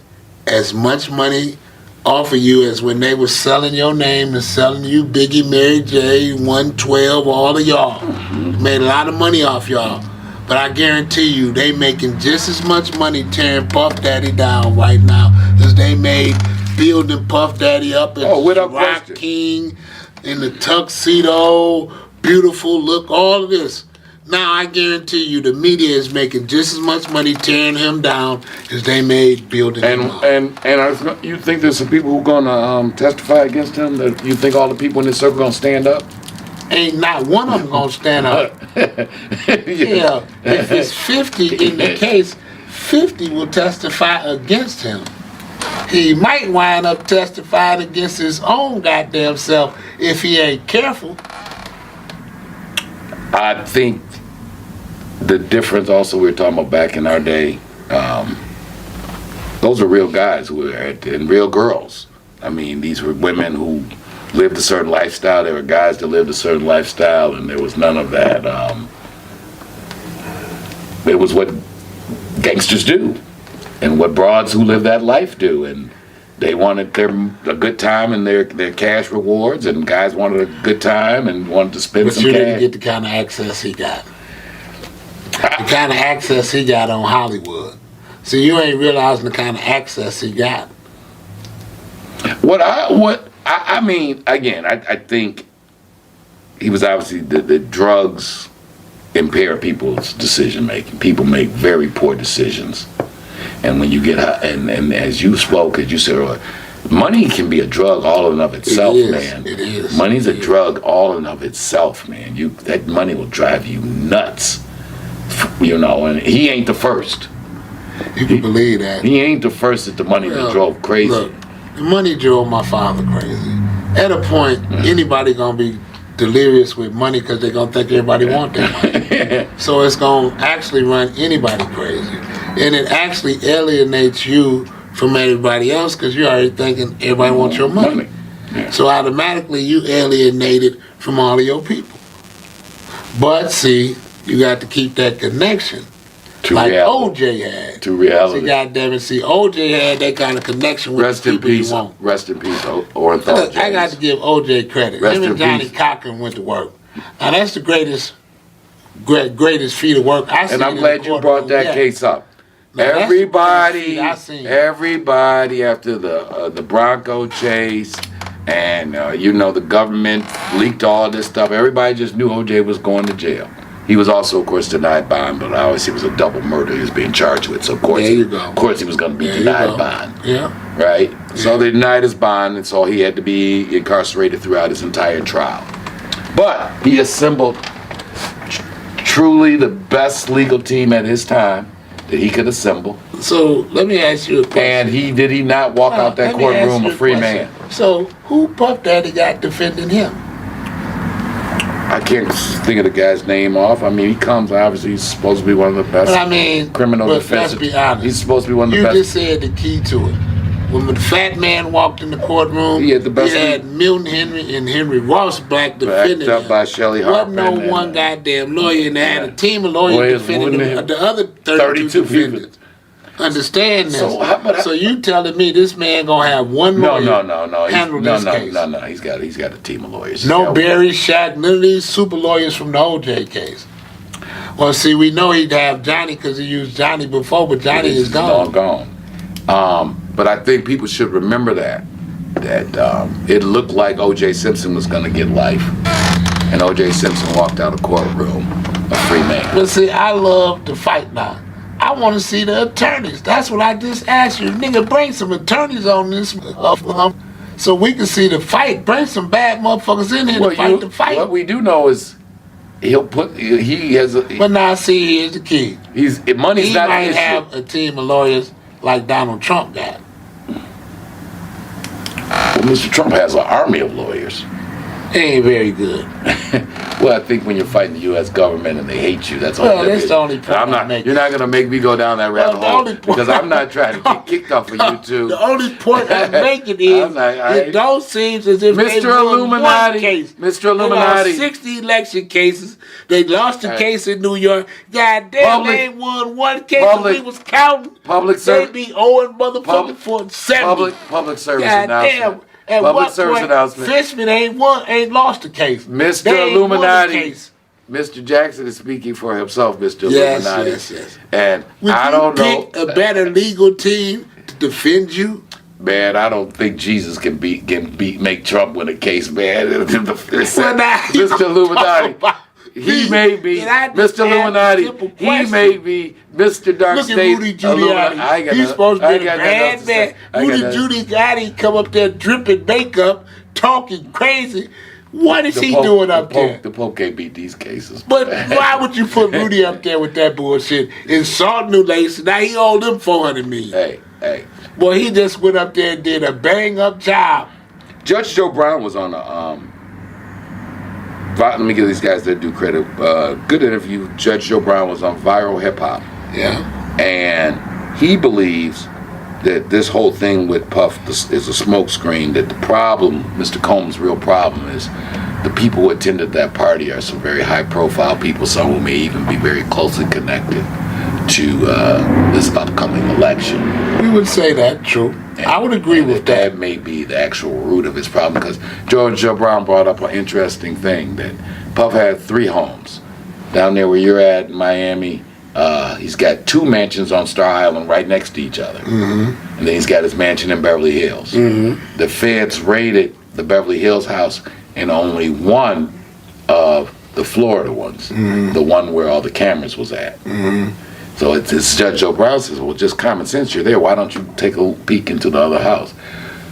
as much money off of you as when they were selling your name and selling you Biggie, Mary J, 112, all of y'all. Mm-hmm. Made a lot of money off y'all. But I guarantee you, they making just as much money tearing Puff Daddy down right now as they made building Puff Daddy up as Rock King in the tuxedo, beautiful look, all of this. Now I guarantee you the media is making just as much money tearing him down as they made building him up. And you think there's some people who are gonna testify against him? That you think all the people in this circle gonna stand up? Ain't not one of them gonna stand up. Yeah, if it's 50 in the case, 50 will testify against him. He might wind up testifying against his own goddamn self if he ain't careful. I think the difference also we were talking about back in our day, those are real guys who were and real girls. I mean, these were women who lived a certain lifestyle. There were guys that lived a certain lifestyle, and there was none of that. It was what gangsters do and what broads who live that life do. And They wanted a good time and their cash rewards, and guys wanted a good time and wanted to spend some cash. But you didn't get the kind of access he got. The kind of access he got on Hollywood. So you ain't realizing the kind of access he got. I mean, again, I think he was obviously the drugs impair people's decision making. People make very poor decisions. And when you get and as you spoke, as you said, money can be a drug all in of itself, man. It is. Money's a drug all in of itself, man. That money will drive you nuts, you know. And he ain't the first. You can believe that. He ain't the first that the money that drove crazy. Look, the money drove my father crazy. At a point, anybody gonna be delirious with money because they're gonna think everybody want that money. So it's gonna actually run anybody crazy. And it actually alienates you from everybody else because you're already thinking everybody wants your money. Yeah. So automatically you alienated from all of your people. But see, you got to keep that connection. Like reality. OJ had. To reality. See, goddamn it, see, OJ had that kind of connection with the people you want. Rest in peace, Orenthal. I got to give OJ credit. Rest Him in and Johnny peace. Cochran went to work. Now that's the greatest feat of work I seen. And I'm glad you brought that case up. Now, Everybody I after the Bronco chase, and the government leaked all this stuff. Everybody just knew OJ was going to jail. He was also, of course, denied bond, but obviously it was a double murder he was being charged with. So of course he was going to be denied bond. Yeah. Right. So they denied his bond, and so he had to be incarcerated throughout his entire trial. But he assembled truly the best legal team at his time that he could assemble. So let me ask you a question. And did he not walk out that courtroom a free man? So who Puff Daddy got defending him? I can't think of the guy's name off. I mean, he comes, obviously, he's supposed to be one of the best criminal defense. Let's be honest. He's supposed to be one of the best. You just said the key to it. When the fat man walked in the courtroom, he had the best. He had Milton Henry and Henry Ross Black defending him. Backed up by Shelley Harper. Wasn't no one goddamn lawyer, and they had a team of lawyers defending him. The other 32 defendants. Understand this. So you telling me this man gonna have one lawyer handle this case? No. He's got a team of lawyers. No Barry, Shaq, none of these super lawyers from the OJ case. Well, see, we know he'd have Johnny because he used Johnny before, but Johnny is gone. But I think people should remember that it looked like O.J. Simpson was going to get life, and O.J. Simpson walked out of the courtroom a free man. But see, I love to fight now. I want to see the attorneys. That's what I just asked you. Nigga, bring some attorneys on this so we can see the fight. Bring some bad motherfuckers in here to fight the fight. What we do know is he has a... But now, see, here's the key. Money's not an issue. He might have a team of lawyers like Donald Trump got. Well, Mr. Trump has an army of lawyers. They ain't very good. Well, I think when you're fighting the U.S. government and they hate you, that's all. Well, that's the only point You're not going to make me go down that rabbit hole because I'm not trying to get kicked off of YouTube. The only point I'm making is it don't seem as if Mr. Illuminati, Mr. Illuminati, they lost 60 election cases. They lost a case in New York. God damn, they ain't won one case. We was counting. They be owing motherfucking for 70. Public service God announcement. Damn. At Public service announcement. Fishman ain't lost a case. Mr. Illuminati. Mr. Jackson is speaking for himself, Mr. Illuminati. Yes. And Would I don't know. Pick a better legal team to defend you? Man, I don't think Jesus can make Trump win a case, man. Mr. Illuminati. He may be Mr. Illuminati. He may be Mr. Dark State. Look at Rudy Giuliani. He's supposed to be a bad man. Rudy Giuliani come up there dripping makeup, talking crazy. What is he doing up there? The Pope can't beat these cases. But why would you put Rudy up there with that bullshit? Insulting New Lace. Now he owed them $400 million. Hey. Boy, he just went up there and did a bang-up job. Judge Joe Brown was on let me give these guys their due credit. Good interview. Judge Joe Brown was on Viral Hip Hop. Yeah. And he believes that this whole thing with Puff is a smokescreen, that the problem, Mr. Combs' real problem is the people who attended that party are some very high-profile people, some who may even be very closely connected to this upcoming election. We would say that, true. And, I would agree with that. That may be the actual root of his problem, because George Brown brought up an interesting thing, that Puff had 3 homes. Down there where you're at in Miami, he's got 2 mansions on Star Island right next to each other. And then he's got his mansion in Beverly Hills. The feds raided the Beverly Hills house and only one of the Florida ones, the one where all the cameras was at. So it's Judge Joe Brown says, well, just common sense, you're there, why don't you take a peek into the other house?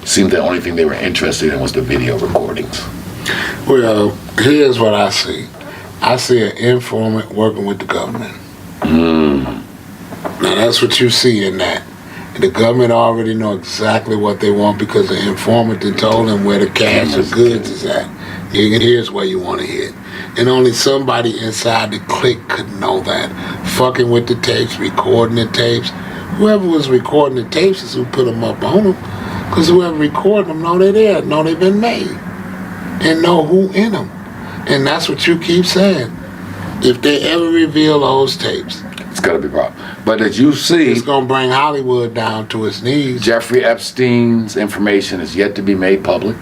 Seemed the only thing they were interested in was the video recordings. Well, here's what I see. I see an informant working with the government. Now that's what you see in that. The government already know exactly what they want because the informant had told them where the cash and goods is at. Here's where you want to hit. And only somebody inside the clique could know that. Fucking with the tapes, recording the tapes. Whoever was recording the tapes is who put them up on them. Because whoever recorded them know they're there, know they've been made. And know who in them. And that's what you keep saying. If they ever reveal those tapes, it's gonna be a problem. But as you see, it's gonna bring Hollywood down to its knees. Jeffrey Epstein's information is yet to be made public.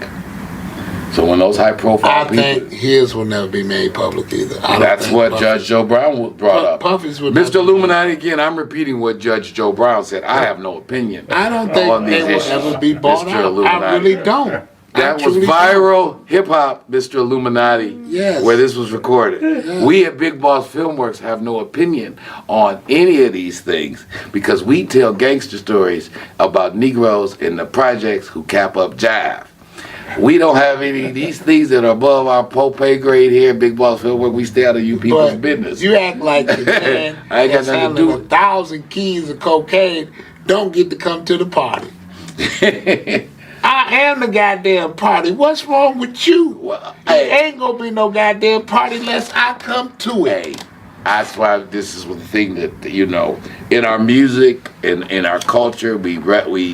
So when those high-profile people, I think his will never be made public either. That's what Judge Joe Brown brought up. Mr. Illuminati, again, I'm repeating what Judge Joe Brown said. I have no opinion. I don't think they will ever be bought out. I really don't. That was viral hip-hop, Mr. Illuminati, where this was recorded. We at Big Boss Filmworks have no opinion on any of these things because we tell gangster stories about Negroes in the projects who cap up jive. We don't have any of these things that are above our pay grade here at Big Boss Filmworks. We stay out of you people's business. You act like the man that's handling 1,000 keys of cocaine don't get to come to the party. I am the goddamn party. What's wrong with you? Well, there ain't gonna be no goddamn party unless I come to it. That's why this is the thing that, you know, in our music and in our culture, we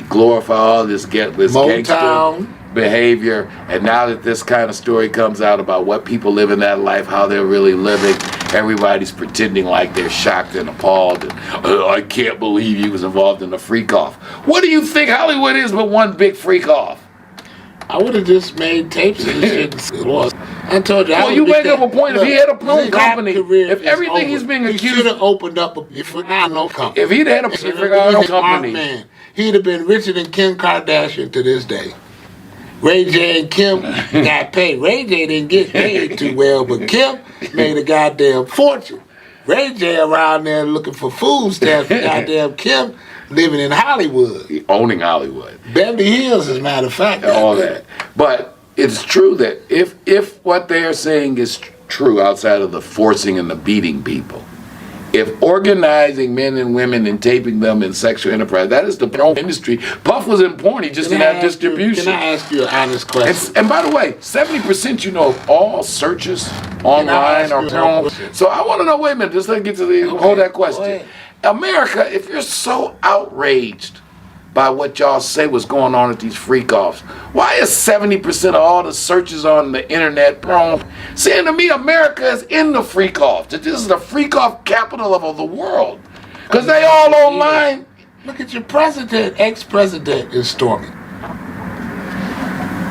glorify all this gangster behavior. And now that this kind of story comes out about what people live in that life, how they're really living, everybody's pretending like they're shocked and appalled. And, I can't believe he was involved in a freak-off. What do you think Hollywood is but one big freak-off? I would have just made tapes and shit. I told you. Well, you make up a point. If he had a phone company, if everything he's being accused, he should have opened up a company. If he'd had a company, he'd have been richer than Kim Kardashian to this day. Ray J and Kim got paid. Ray J didn't get paid too well, but Kim made a goddamn fortune. Ray J around there looking for food stamps, goddamn Kim living in Hollywood. Owning Hollywood. Beverly Hills, as a matter of fact. All that. But it's true that if what they're saying is true outside of the forcing and the beating people, if organizing men and women and taping them in sexual enterprise, that is the porn industry. Puff was in porn, he just didn't have distribution. Can I ask you an honest question? And by the way, 70% of all searches online are porn. So I want to know, wait a minute, just let me get to hold that question. America, if you're so outraged by what y'all say was going on at these freak-offs, why is 70% of all the searches on the internet porn? Saying to me, America is in the freak-off. This is the freak-off capital of the world. Because they all online. Look at your president, ex-president is storming.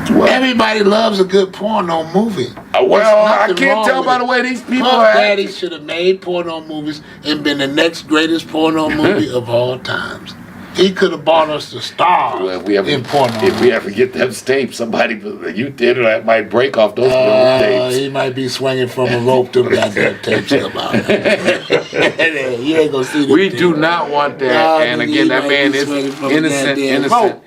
Well, everybody loves a good porno movie. Well, I can't tell by the way these people are Daddy should have made porno movies and been the next greatest porno movie of all times. He could have bought us the stars in porno. If we ever get them tapes, somebody, you did it, I might break off those little tapes. He might be swinging from a rope to goddamn tapes come out. You ain't gonna see we do not want that. And again, that man is innocent.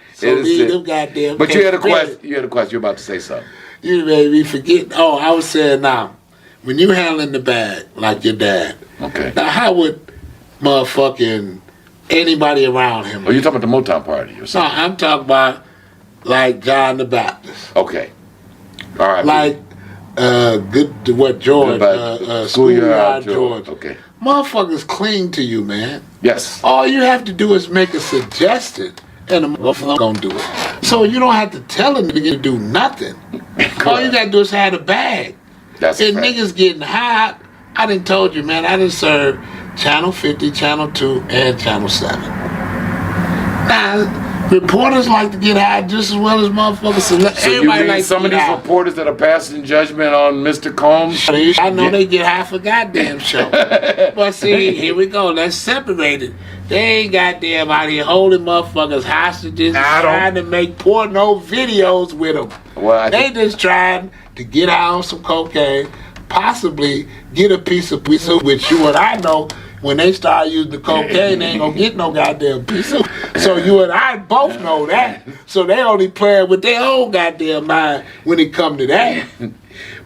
But you had a question. You were about to say something. You made me forget. Oh, I was saying now, when you handling the bag like your dad. Okay. Now, how would motherfucking anybody around him? Oh, you're talking about the Motown party or something? No, I'm talking about like John the Baptist. Okay. All right. Like George, Schoolyard George. Okay. Motherfuckers cling to you, man. Yes. All you have to do is make a suggestion, and the motherfucker gonna do it. So you don't have to tell a nigga to do nothing. All you gotta do is have a bag. That's and fact. niggas getting high. I done told you, man, I done served Channel 50, Channel 2, and Channel 7. Now, reporters like to get high just as well as motherfuckers. So you Everybody mean like some of to these get high. reporters that are passing judgment on Mr. Combs? I know they get high for goddamn show. But see, here we go. Let's separate it. They ain't goddamn out here holding motherfuckers hostages trying to make porno videos with them. Well, They just trying to get out on some cocaine, possibly get a piece of which you and I know when they start using the cocaine, they ain't gonna get no goddamn piece of. So you and I both know that. So they only playing with their own goddamn mind when it come to that.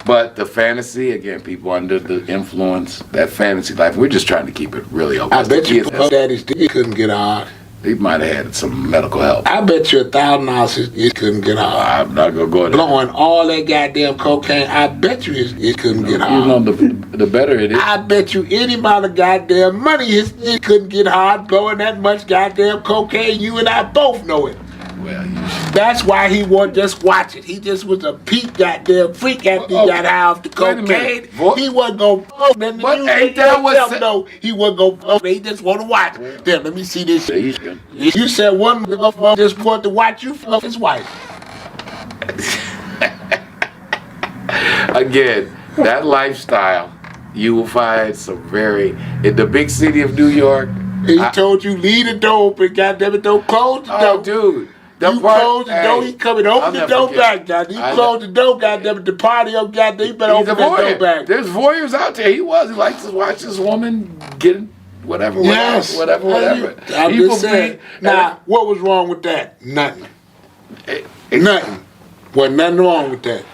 But the fantasy, again, people under the influence, that fantasy life, we're just trying to keep it really open. I bet you daddy's dick couldn't get hard. He might have had some medical help. I bet you $1,000 he couldn't get hard. I'm not gonna go there. Blowing all that goddamn cocaine, I bet you he couldn't get hard. You know, the better it is. I bet you any amount of goddamn money he couldn't get hard blowing that much goddamn cocaine. You and I both know it. Well, you should. That's why he wasn't just watch it. He just was a peak goddamn freak after he got high off the Wait a cocaine. minute. He wasn't gonna fuck them. But ain't that what No, he wasn't gonna fuck. He just want to watch. Then let me see this shit. He's good. You said one motherfucker just want to watch you fuck his wife. Again, that lifestyle, you will find some very, in the big city of New York. He told you leave the door open, goddamn it, don't close the door. Oh, dude. You close the door, he coming, open the door back, goddamn. You close the door, goddamn it, the party up, goddamn, you better open that door back. There's voyeurs out there. He likes to watch this woman get whatever, Yes. whatever. I'm just saying. Now, what was wrong with that? Nothing. Nothing. Wasn't nothing wrong with that.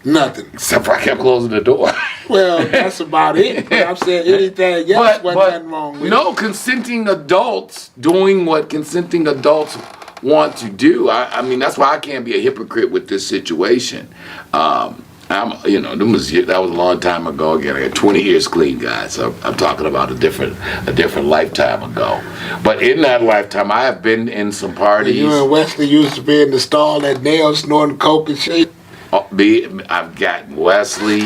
Nothing. Except for I kept closing the door. Well, that's about it. But I'm saying anything else wasn't nothing wrong with it. No, consenting adults doing what consenting adults want to do. I mean, that's why I can't be a hypocrite with this situation. that was a long time ago. Again, I got 20 years clean, guys. So I'm talking about a different lifetime ago. But in that lifetime, I have been in some parties. You and Wesley used to be in the stall at nails snorting coke and shit. I've got Wesley,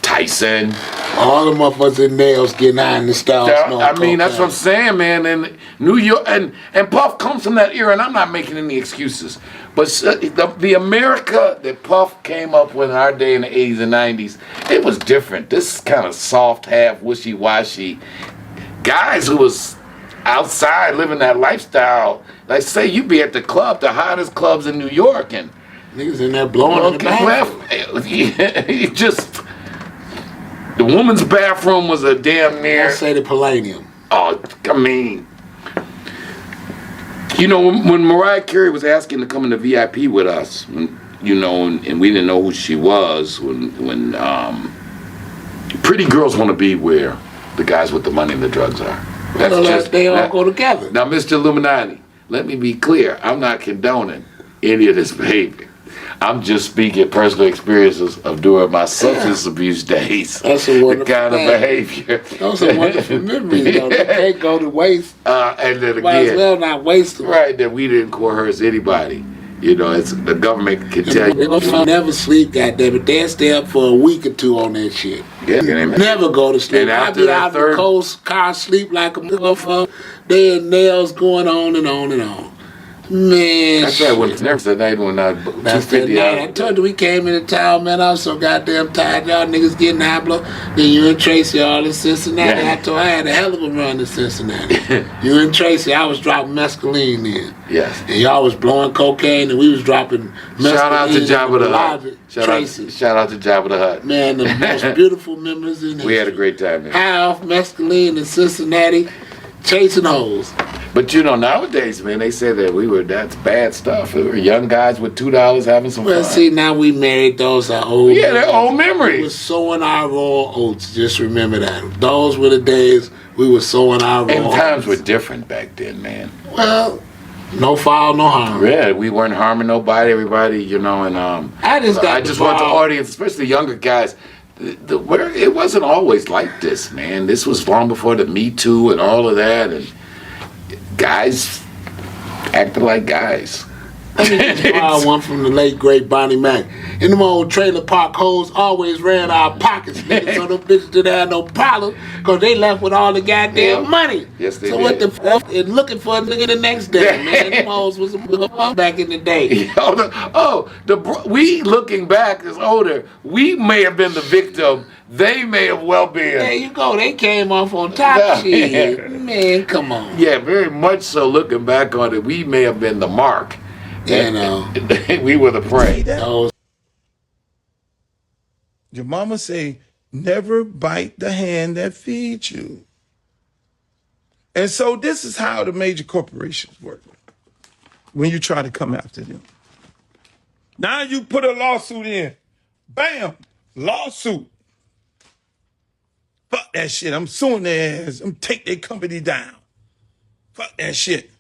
Tyson. All the motherfuckers in nails getting high in the stall. I mean, that's what I'm saying, man. And New York and Puff comes from that era, and I'm not making any excuses. But the America that Puff came up with in our day in the 80s and 90s, it was different. This kind of soft, half wishy-washy guys who was outside living that lifestyle. Like, say you be at the club, the hottest clubs in New York, and niggas in there blowing in the bathroom. Just the woman's bathroom was a damn near. I say the Palladium. Oh, I mean, when Mariah Carey was asking to come in the VIP with us, and we didn't know who she was. When pretty girls want to be where the guys with the money and the drugs are. They all go together. Now, Mr. Illuminati, let me be clear. I'm not condoning any of this behavior. I'm just speaking personal experiences of during my substance abuse days. That's a wonderful the kind of behavior. Those are wonderful memories, though. They can't go to waste. And then Might as well not waste them. Right, that we didn't coerce anybody. It's the government can tell you. They're gonna never sleep, goddammit. They'll stay up for a week or two on that shit. Yeah, never go to sleep. And I'll after be that out in the coast, car sleep like a motherfucker. They and nails going on and on and on. Man, that's right. When next the night when I that's the night. I told you we came into town, man. I was so goddamn tired. Y'all niggas getting high blow. Then you and Tracy all in Cincinnati. Yeah. I told I had a hell of a run in Cincinnati. You and Tracy, I was dropping mescaline in. Yes. And y'all was blowing cocaine, and we was dropping mescaline. Shout out to Jabba the Hutt. Tracy. Shout out to Jabba the Hutt. Man, the most beautiful memories in history. We had a great time there. High off mescaline in Cincinnati, chasing hoes. But nowadays, man, they say that that's bad stuff. We were young guys with $2 having some fun. Well, see, now we married. Those are old. Yeah, they're old memories. We were sowing our raw oats. Just remember that. Those were the days we were sowing our raw And times oats. were different back then, man. Well, no foul, no harm. Yeah, we weren't harming nobody, everybody, and I just want the audience, especially younger guys. It wasn't always like this, man. This was long before the Me Too and all of that, and guys acted like guys. Let me just borrow one from the late great Bonnie Mac. And them old trailer park hoes always ran our pockets, nigga. So them bitches didn't have no problem because they left with all the goddamn money. Yes, they so did. What the fuck? And looking for a nigga the next day, man. Them hoes was back in the day. We looking back as older, we may have been the victim. They may have well been. There you go. They came off on top. Shit. Man, come on. Yeah, very much so. Looking back on it, we may have been the mark. You know. We were the prey. Your mama say, never bite the hand that feeds you. And so this is how the major corporations work when you try to come after them. Now you put a lawsuit in. Bam, lawsuit. Fuck that shit. I'm suing their ass. I'm take their company down. Fuck that shit.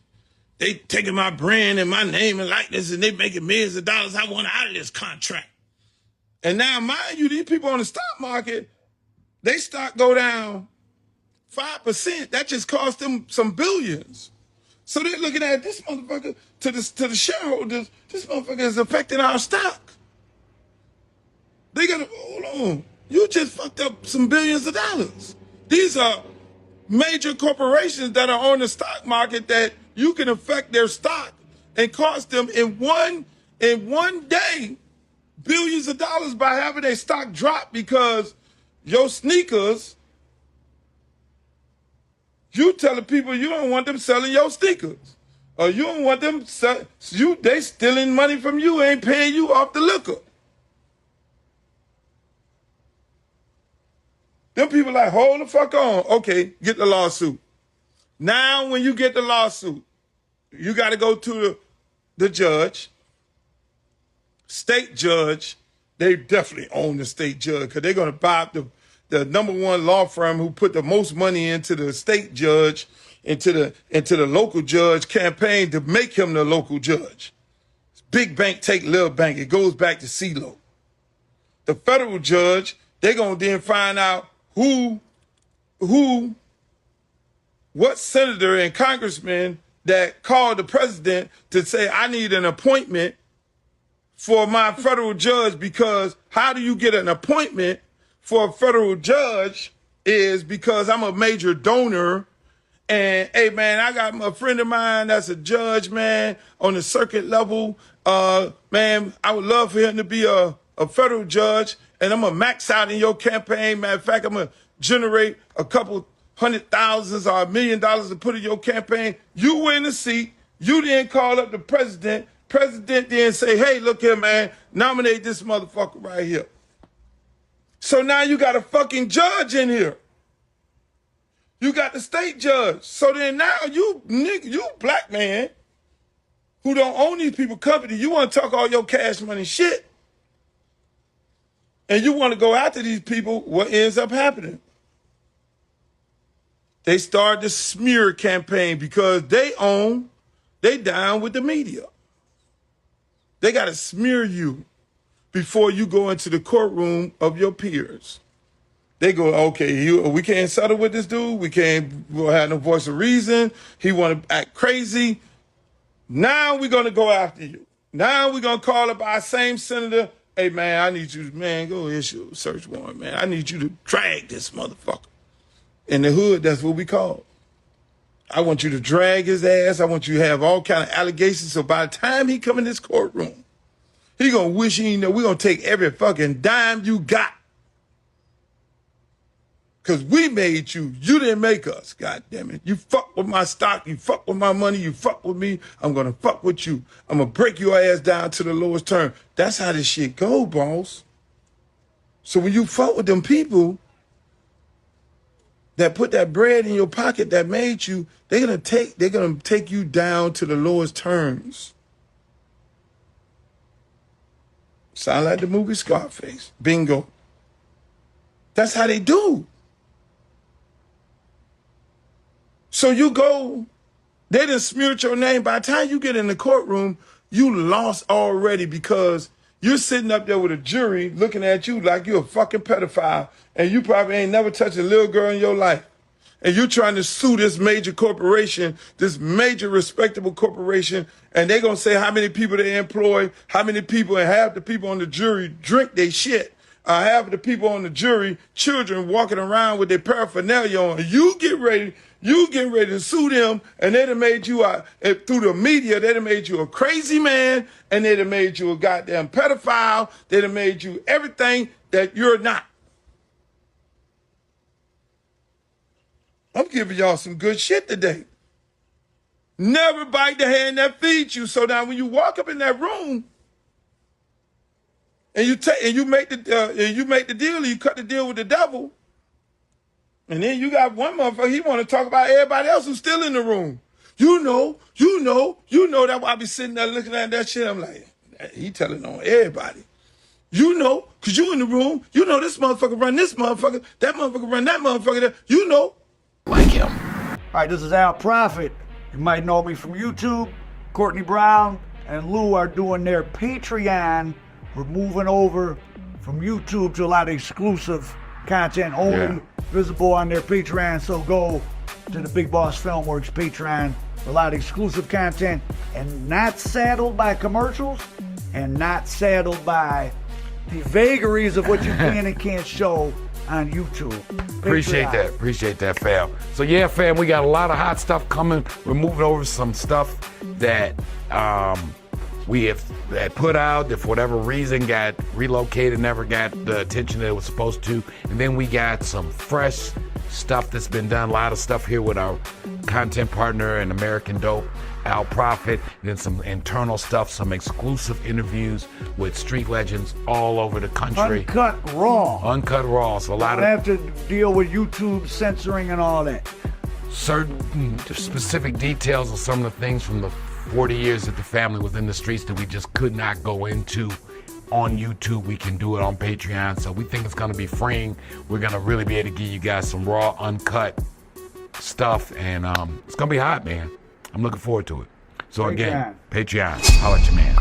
They taking my brand and my name and likeness and they making millions of dollars. I want out of this contract. And now, mind you, these people on the stock market, they stock go down 5%. That just cost them some billions. So they're looking at this motherfucker, to the shareholders, this motherfucker is affecting our stock. They gotta, hold on, you just fucked up some billions of dollars. These are major corporations that are on the stock market that you can affect their stock and cost them in one day billions of dollars by having their stock drop because your sneakers, you telling people you don't want them selling your sneakers. Or you don't want them they stealing money from you, ain't paying you off the liquor. Them people like, hold the fuck on. Okay, get the lawsuit. Now, when you get the lawsuit, you got to go to the judge, state judge. They definitely own the state judge because they're going to buy up the number one law firm who put the most money into the state judge, into the local judge campaign to make him the local judge. Big bank take little bank. It goes back to CeeLo. The federal judge, they're going to then find out what senator and congressman that called the president to say, I need an appointment for my federal judge, because how do you get an appointment for a federal judge is because I'm a major donor. And hey, man, I got a friend of mine that's a judge, man, on the circuit level. Man, I would love for him to be a federal judge, and I'm going to max out in your campaign. Matter of fact, I'm going to generate a couple $100,000 or $1 million to put in your campaign. You win the seat. You then call up the president. President then say, hey, look here, man, nominate this motherfucker right here. So now you got a fucking judge in here. You got the state judge. So then now you black man who don't own these people company, you want to talk all your cash money shit. And you want to go after these people, what ends up happening? They start the smear campaign because they down with the media. They got to smear you before you go into the courtroom of your peers. They go, okay, we can't settle with this dude. We'll have no voice of reason. He want to act crazy. Now we're going to go after you. Now we're going to call up our same senator. Hey, man, I need you, man, go issue a search warrant, man. I need you to drag this motherfucker. In the hood, that's what we call it. I want you to drag his ass. I want you to have all kind of allegations. So by the time he come in this courtroom, he going to wish he know we're going to take every fucking dime you got. Because we made you. You didn't make us, God damn it. You fuck with my stock. You fuck with my money. You fuck with me. I'm going to fuck with you. I'm going to break your ass down to the lowest term. That's how this shit go, boss. So when you fuck with them people that put that bread in your pocket that made you, they're gonna take you down to the lowest terms. Sound like the movie Scarface. Bingo. That's how they do. So you go, they done smeared your name. By the time you get in the courtroom, you lost already because you're sitting up there with a jury looking at you like you're a fucking pedophile and you probably ain't never touched a little girl in your life. and you're trying to sue this major corporation, this major respectable corporation, and they're going to say how many people they employ, how many people, and half the people on the jury drink their shit. Half of the people on the jury, children walking around with their paraphernalia on. You getting ready to sue them, and they'd have made you, through the media, they'd have made you a crazy man, and they'd have made you a goddamn pedophile. They'd have made you everything that you're not. I'm giving y'all some good shit today. Never bite the hand that feeds you. So now when you walk up in that room, and you make the deal, or you cut the deal with the devil, and then you got one motherfucker, he want to talk about everybody else who's still in the room. You know, that's why I be sitting there looking at that shit. I'm like, he telling on everybody. You know, because you in the room, you know this motherfucker run this motherfucker, that motherfucker run that motherfucker, you know. Like him. All right, this is Al Prophet. You might know me from YouTube. Courtney Brown and Lou are doing their Patreon. We're moving over from YouTube to a lot of exclusive content only visible on their Patreon. So go to the Big Boss Filmworks Patreon for a lot of exclusive content and not saddled by commercials and not saddled by the vagaries of what you can and can't show on YouTube. Appreciate that, fam. So yeah, fam, we got a lot of hot stuff coming. We're moving over some stuff that we have put out that for whatever reason got relocated, never got the attention that it was supposed to. And then we got some fresh stuff that's been done, a lot of stuff here with our content partner and American Dope, Al Prophet, and then some internal stuff, some exclusive interviews with street legends all over the country. Uncut raw. So a lot have to deal with YouTube censoring and all that. Certain specific details of some of the things from the 40 years that the family was in the streets that we just could not go into on YouTube. We can do it on Patreon. So we think it's going to be freeing. We're going to really be able to give you guys some raw, uncut stuff. And it's going to be hot, man. I'm looking forward to it. So again, Patreon. Holla at your man.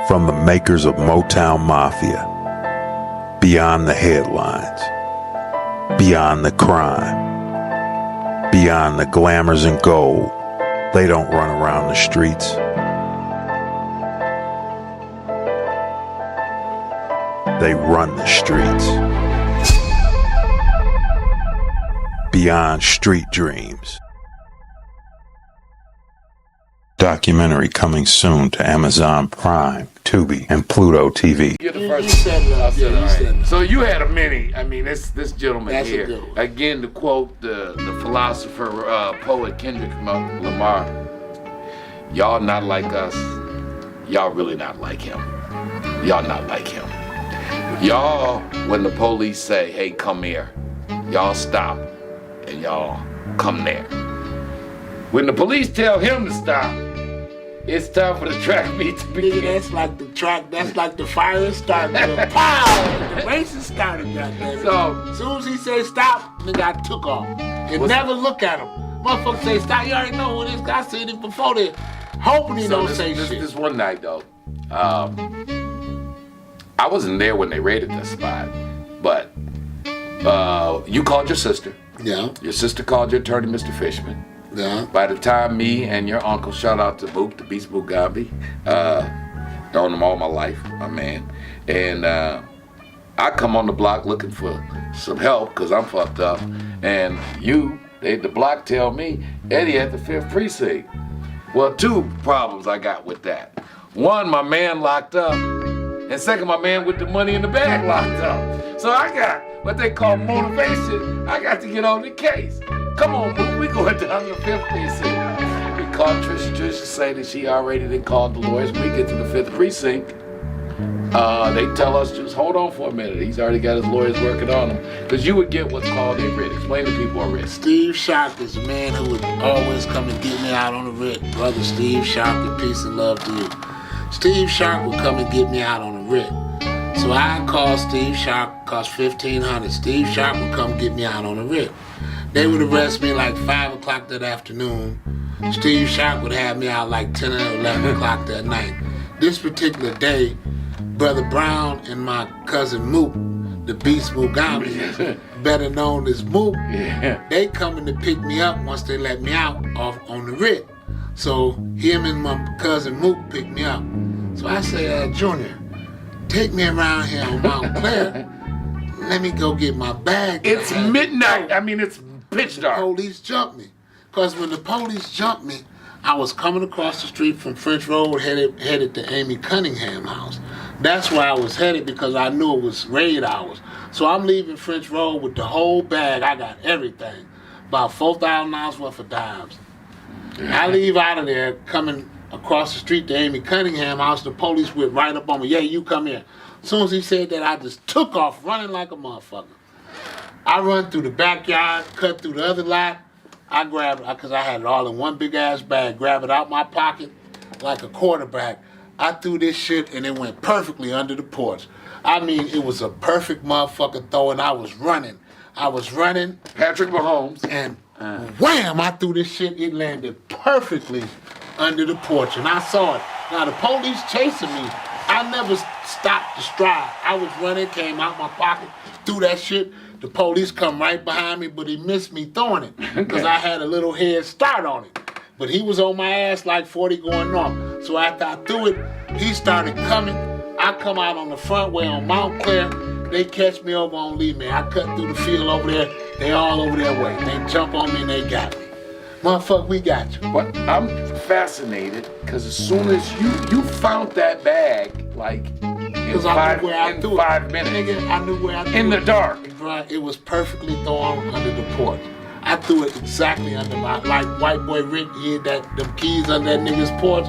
From the makers of Motown Mafia, beyond the headlines, beyond the crime, beyond the glamours and gold, they don't run around the streets. They run the streets. Beyond Street Dreams. Documentary coming soon to Amazon Prime, Tubi, and Pluto TV. You're the first. So you had a mini. I mean, this gentleman That's here. Again, to quote the philosopher, poet Kendrick Lamar, y'all not like us. Y'all really not like him. Y'all not like him. Y'all, when the police say, hey, come here, y'all stop and y'all come there. When the police tell him to stop, it's time for the track meet to begin. That's like the track, that's like the fire started. Pow! The races started, goddamn. So, as soon as he said stop, the guy took off. And never look at him. Motherfucker say stop, you already know who this guy seen him before this. Hoping he don't say shit. This one night, though, I wasn't there when they raided this spot, but you called your sister. Yeah. Your sister called your attorney, Mr. Fishman. Yeah. By the time me and your uncle, shout out to Boop, the Beast Mugabe, known him all my life, my man. And I come on the block looking for some help because I'm fucked up. And the block tell me, Eddie at the 5th precinct. Well, 2 problems I got with that. 1, my man locked up. And 2nd, my man with the money in the bag locked up. So I got what they call motivation. I got to get on the case. Come on, boo, we going down to the 5th precinct. We called Trisha. Trisha say that she already done called the lawyers. We get to the 5th precinct. They tell us just hold on for a minute. He's already got his lawyers working on him. Because you would get what's called a writ. Explain to people a writ. Steve Shock is a man who would always come and get me out on the writ. Brother Steve Shock, and peace and love to you. Steve Shock would come and get me out on the writ. So I called Steve Shock, cost $1,500. Steve Shock would come get me out on the writ. They would arrest me like 5 o'clock that afternoon. Steve Sharp would have me out like 10 or 11 o'clock that night. This particular day, Brother Brown and my cousin Mook, the Beast Mugami, better known as Mook, they coming to pick me up once they let me out off on the writ. So him and my cousin Mook picked me up. So I say, Junior, take me around here on Mount Clair. Let me go get my bag. It's midnight. I mean, it's pitch dark. The police jumped me. Because when the police jumped me, I was coming across the street from French Road headed to Amy Cunningham's house. That's where I was headed because I knew it was raid hours. So I'm leaving French Road with the whole bag. I got everything. About $4,000 worth of dimes. I leave out of there coming across the street to Amy Cunningham's house. The police went right up on me. Yeah, you come here. As soon as he said that, I just took off running like a motherfucker. I run through the backyard, cut through the other lot. I grabbed it, because I had it all in one big ass bag, grab it out my pocket like a quarterback. I threw this shit and it went perfectly under the porch. I mean, it was a perfect motherfucker throw and I was running. Patrick Mahomes. And wham, I threw this shit, it landed perfectly under the porch and I saw it. Now the police chasing me, I never stopped to stride. I was running, came out my pocket, threw that shit. The police come right behind me, but he missed me throwing it because I had a little head start on it. But he was on my ass like 40 going north. So after I threw it, he started coming. I come out on the front way on Mount Clair. They catch me over on Lee, man. I cut through the field over there. They all over their way. They jump on me and they got me. Motherfucker, we got you. But I'm fascinated because as soon as you found that bag, like in 5 minutes. Nigga, I knew where I threw it. In the dark. Right, it was perfectly thrown under the porch. I threw it exactly under my, like white boy Rick, he had them keys under that nigga's porch.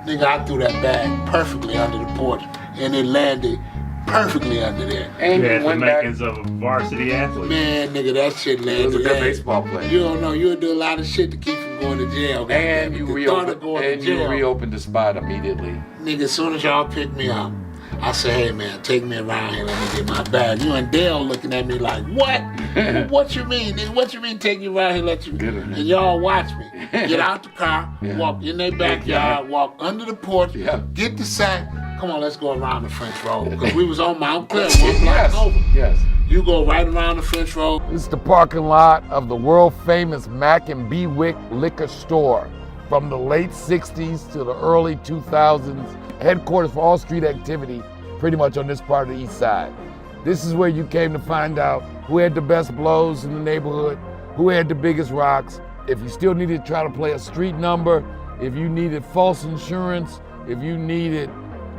Nigga, I threw that bag perfectly under the porch and it landed perfectly under there. And you had the makings of a varsity athlete. Man, nigga, that shit landed. He was a good baseball player. You don't know, you would do a lot of shit to keep from going to jail. And you reopened the spot immediately. Nigga, as soon as y'all picked me up, I said, hey man, take me around here, let me get my bag. You and Dale looking at me like, what? What you mean? What you mean take you around here, let you, and y'all watch me. Get out the car, walk in their backyard, walk under the porch, get the sack. Come on, let's go around the French Road. Because we was on Mount Clair, one block over. Yes. You go right around the French Road. This is the parking lot of the world famous Mac and Bewick liquor store. From the late 60s to the early 2000s, headquarters for all street activity, pretty much on this part of the east side. This is where you came to find out who had the best blows in the neighborhood, who had the biggest rocks. If you still needed to try to play a street number, if you needed false insurance, if you needed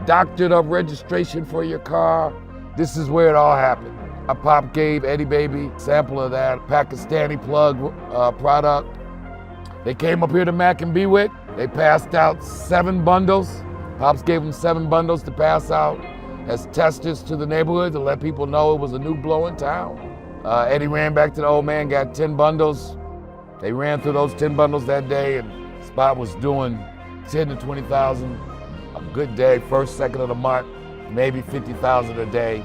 doctored up registration for your car, this is where it all happened. A pop gave Eddie Baby a sample of that Pakistani plug product. They came up here to Mac and Bewick. They passed out 7 bundles. Pops gave them 7 bundles to pass out as testers to the neighborhood to let people know it was a new blow in town. Eddie ran back to the old man, got 10 bundles. They ran through those 10 bundles that day and Spot was doing 10 to 20,000 a good day, first, second of the month, maybe 50,000 a day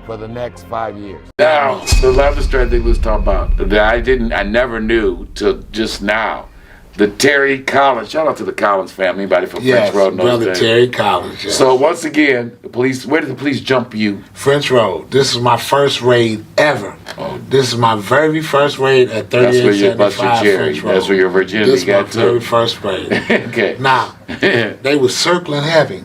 for the next 5 years. Now, the love thing we was talking about that I never knew till just now. The Terry Collins, shout out to the Collins family, anybody from French Road knows brother that. Terry Collins. Yes. So once again, the police, where did the police jump you? French Road. This is my first raid ever. Oh. This is my very first raid at 3875 French Road. That's where your virginity got to. This is my very first raid. Okay. Now, they was circling heavy.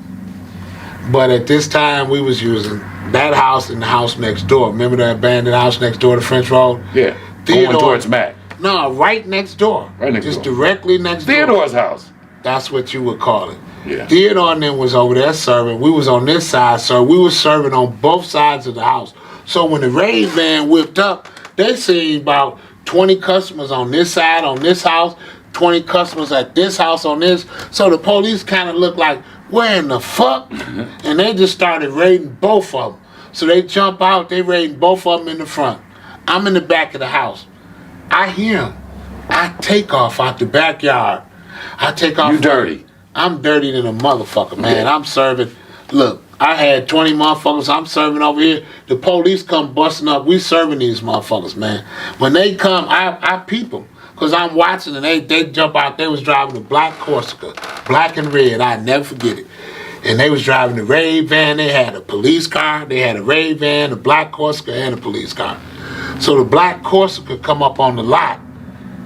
But at this time, we was using that house and the house next door. Remember the abandoned house next door to French Road? Yeah, going towards Mac. No, right next door. Right next door. Just directly next door. Theodore's house. That's what you would call it. Yeah. Theodore and them was over there serving. We was on this side, so we was serving on both sides of the house. So when the raid van whipped up, they seen about 20 customers on this side, on this house, 20 customers at this house on this. So the police kind of looked like, where in the fuck? And they just started raiding both of them. So they jump out, they raiding both of them in the front. I'm in the back of the house. I hear him. I take off out the backyard. I take off. You dirty. I'm dirty than a motherfucker, man. I'm serving. Look, I had 20 motherfuckers I'm serving over here. The police come busting up. We serving these motherfuckers, man. When they come, I peep them. Because I'm watching and they jump out. They was driving a black Corsica, black and red. I never forget it. And they was driving the raid van. They had a police car. They had a raid van, a black Corsica, and a police car. So the black Corsica come up on the lot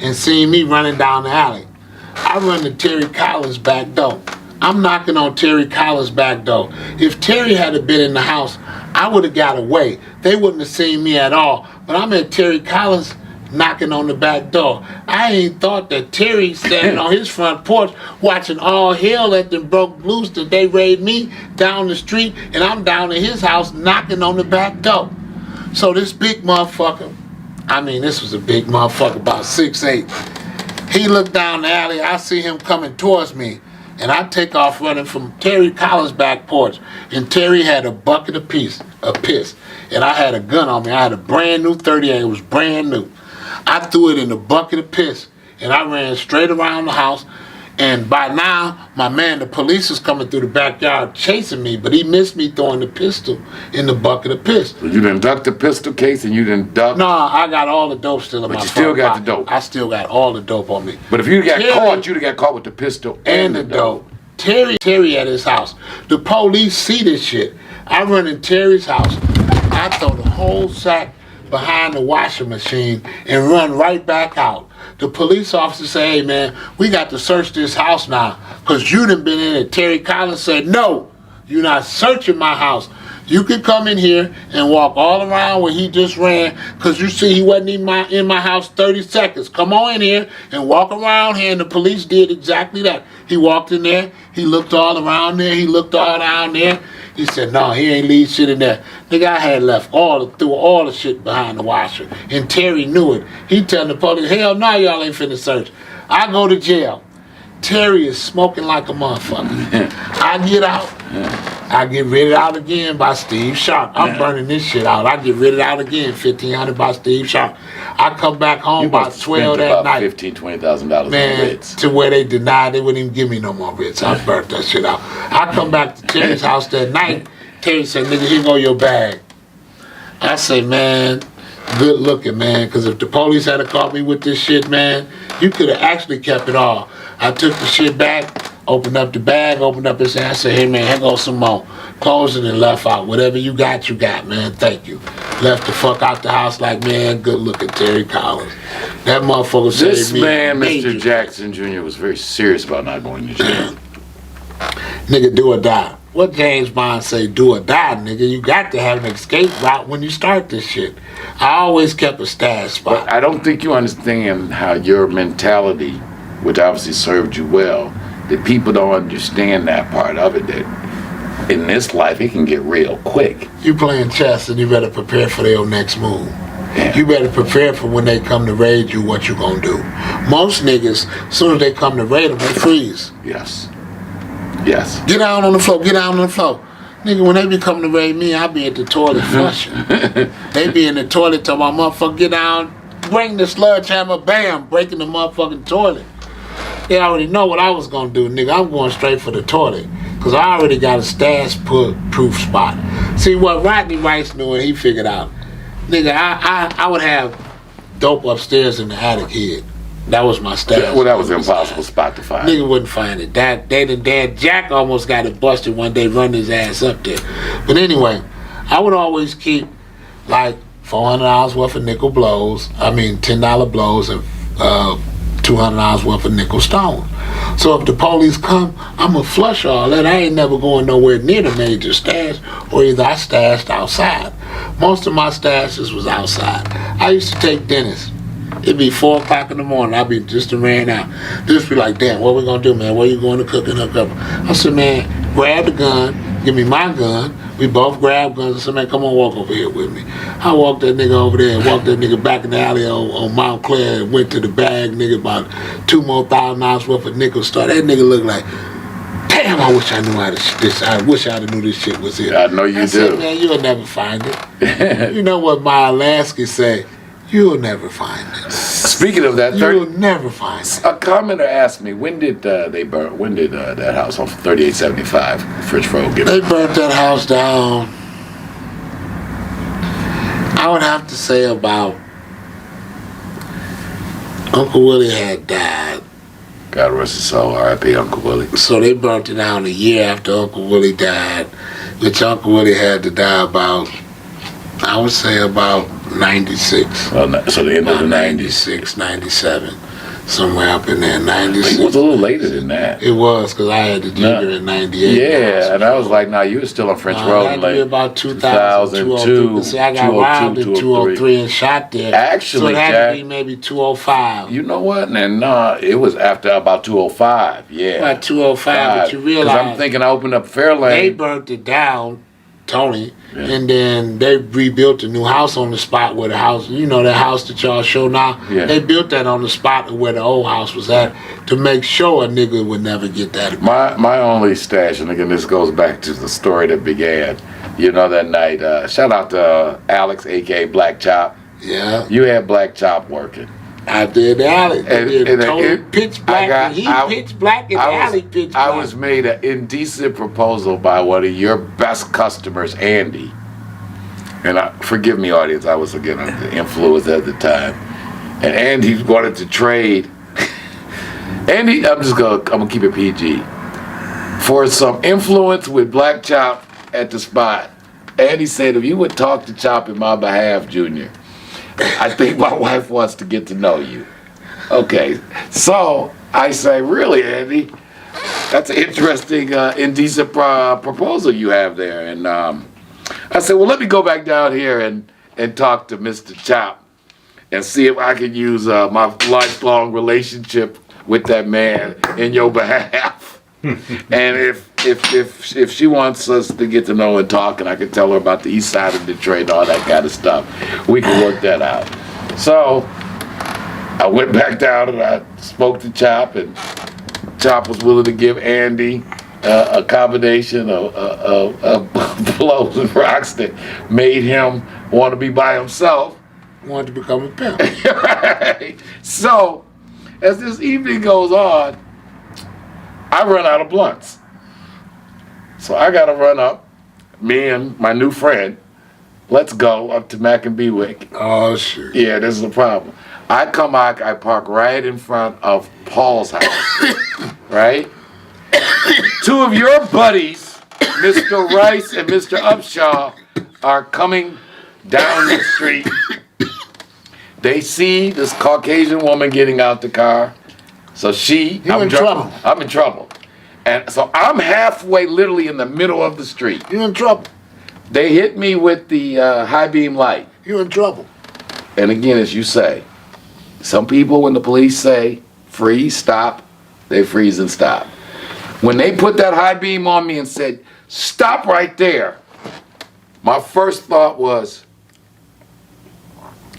and see me running down the alley. I run to Terry Collins' back door. I'm knocking on Terry Collins' back door. If Terry had been in the house, I would have got away. They wouldn't have seen me at all. But I'm at Terry Collins' knocking on the back door. I ain't thought that Terry standing on his front porch watching all hell that them broke loose that they raid me down the street, and I'm down in his house knocking on the back door. So this big motherfucker, I mean, this was a big motherfucker, about 6'8". He looked down the alley. I see him coming towards me, and I take off running from Terry Collins' back porch. And Terry had a bucket of piss, and I had a gun on me. I had a brand new 38. It was brand new. I threw it in the bucket of piss, and I ran straight around the house. And by now, my man, the police was coming through the backyard chasing me, but he missed me throwing the pistol in the bucket of piss. So you didn't duck the pistol case and you didn't duck? No, I got all the dope still in my But you still got pocket. the dope? I still got all the dope on me. But if you got caught, you'd have got caught with the pistol and the dope. Terry at his house. The police see this shit. I run in Terry's house. I throw the whole sack behind the washing machine and run right back out. The police officer say, hey man, we got to search this house now because you done been in it. Terry Collins said, no, you're not searching my house. You can come in here and walk all around where he just ran because you see he wasn't in my house 30 seconds. Come on in here and walk around here, and the police did exactly that. He walked in there, he looked all around there, he looked all down there. He said, no, he ain't leave shit in there. Nigga, I had left threw all the shit behind the washer. And Terry knew it. He telling the police, hell no, y'all ain't finna search. I go to jail. Terry is smoking like a motherfucker. I get out. I get rated out again by Steve Sharp. I'm burning this shit out. I get rated out again, $1,500 by Steve Sharp. I come back home by 12 that night. $15,000, $20,000 man, on Ritz. To where they denied they wouldn't even give me no more Ritz. I burnt that shit out. I come back to Terry's house that night. Terry said, nigga, here go your bag. I say, man, good looking, man, because if the police had caught me with this shit, man, you could have actually kept it all. I took the shit back, opened up the bag, opened up his hand. I said, hey, man, here goes some more. Closed it and left out. Whatever you got, man. Thank you. Left the fuck out the house like, man, good looking Terry Collins. That motherfucker saved me. This man, Mr. Jackson Jr., was very serious about not going to jail. Nigga, do or die. What James Bond say, do or die, nigga? You got to have an escape route when you start this shit. I always kept a stash spot. But I don't think you understand how your mentality, which obviously served you well, that people don't understand that part of it, that in this life, it can get real quick. You playing chess and you better prepare for their next move. Yeah. You better prepare for when they come to raid you, what you gonna do. Most niggas, as soon as they come to raid them, they freeze. Yes. Yes. Get down on the floor, get down on the floor. Nigga, when they be coming to raid me, I be at the toilet flushing. They be in the toilet till my motherfucker get down, bring the sludge hammer, bam, breaking the motherfucking toilet. They already know what I was gonna do, nigga. I'm going straight for the toilet. Cause I already got a stash proof spot. See what Rodney Rice knew and he figured out. Nigga, I would have dope upstairs in the attic here. That was my stash. Yeah, well, that was an impossible spot to find. Nigga wouldn't find it. Dad Jack almost got it busted one day running his ass up there. But anyway, I would always keep like $400 worth of nickel blows. I mean $10 blows and $200 worth of nickel stones. So if the police come, I'ma flush all that. I ain't never going nowhere near the major stash, or either I stashed outside. Most of my stashes was outside. I used to take Dennis. It'd be 4 o'clock in the morning. I'd be just ran out. Just be like, damn, what we gonna do, man? Where you going to cook and hook up? I said, man, grab the gun, give me my gun. We both grabbed guns. I said, man, come on, walk over here with me. I walked that nigga over there and walked that nigga back in the alley on Mount Clair and went to the bag, nigga, about $2,000 more worth of nickel stuff. That nigga looked like, damn, I wish I knew how this. I wish I'd knew this shit was it. I know you do. Said, man, you'll never find it. You know what my Alaska say? You'll never find it. Speaking of that, You'll never find it. a commenter asked me, when did they burn? When did that house on 3875 French Road get They burnt that house down. I would have to say about Uncle Willie had died. God rest his soul, R.I.P. Uncle Willie. So they burnt it down a year after Uncle Willie died, which Uncle Willie had to die about, I would say about 96. Well, so the end of the 90s. 96, 97. Somewhere up in there, 96. It was a little later than that. It was, because I had the junior in 98. Yeah, and I was like, nah, you were still on French Road. I had to be about 2000, 202. See, I got robbed in 203 and shot there. Actually, so it had Jack, to be maybe 205. You know what? And it was after about 205. Yeah. About 205, but you realize. Because I'm thinking I opened up Fairlane. They burnt it down, Tony, and then they rebuilt a new house on the spot where the house, you know, that house that y'all show now. Yeah. They built that on the spot where the old house was at to make sure a nigga would never get that. My only stash, and again, this goes back to the story that began. You know, that night, shout out to Alex, a.k.a. Black Chop. Yeah. You had Black Chop working. I did Alex. And pitch black. Pitch black and Alley pitch black. I was made an indecent proposal by one of your best customers, Andy. And forgive me, audience, I was again under the influence at the time. And Andy wanted to trade. Andy, I'm gonna keep it PG. For some influence with Black Chop at the spot, Andy said, if you would talk to Chop in my behalf, Junior, I think my wife wants to get to know you. Okay, so I say, really, Andy? That's an interesting, indecent proposal you have there. And I said, well, let me go back down here and talk to Mr. Chop and see if I can use my lifelong relationship with that man in your behalf. And if she wants us to get to know and talk, and I can tell her about the east side of Detroit and all that kind of stuff, we can work that out. So I went back down and I spoke to Chop, and Chop was willing to give Andy a combination of blows and rocks that made him want to be by himself. Wanted to become a pimp. Right. So as this evening goes on, I run out of blunts. So I got to run up, me and my new friend, let's go up to Mac and Bewick. Oh, sure. Yeah, this is the problem. I come out, I park right in front of Paul's house, right? Two of your buddies, Mr. Rice and Mr. Upshaw, are coming down the street. They see this Caucasian woman getting out the car. So I'm in trouble. I'm in trouble. And so I'm halfway, literally in the middle of the street. You're in trouble. They hit me with the high beam light. You're in trouble. And again, as you say, some people, when the police say freeze, stop, they freeze and stop. When they put that high beam on me and said, stop right there, my first thought was,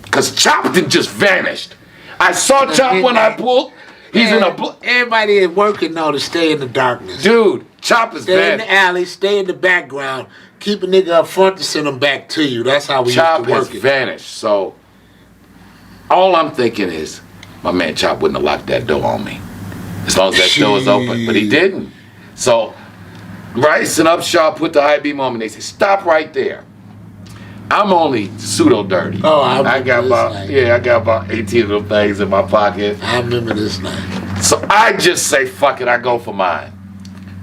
because Chop just vanished. I saw Chop when I pulled. He's in a. Everybody is working now to stay in the darkness. Dude, Chop is Stay in the alley, stay in the background, keep a nigga up front to send them back to you. That's how we Chop used to work has it. vanished. So all I'm thinking is, my man Chop wouldn't have locked that door on me as long as that door was open, but he didn't. So Rice and Upshaw put the high beam on me. They said, stop right there. I'm only pseudo dirty. Oh, I got about 18 of them things in my pocket. I remember this night. So I just say, fuck it, I go for mine.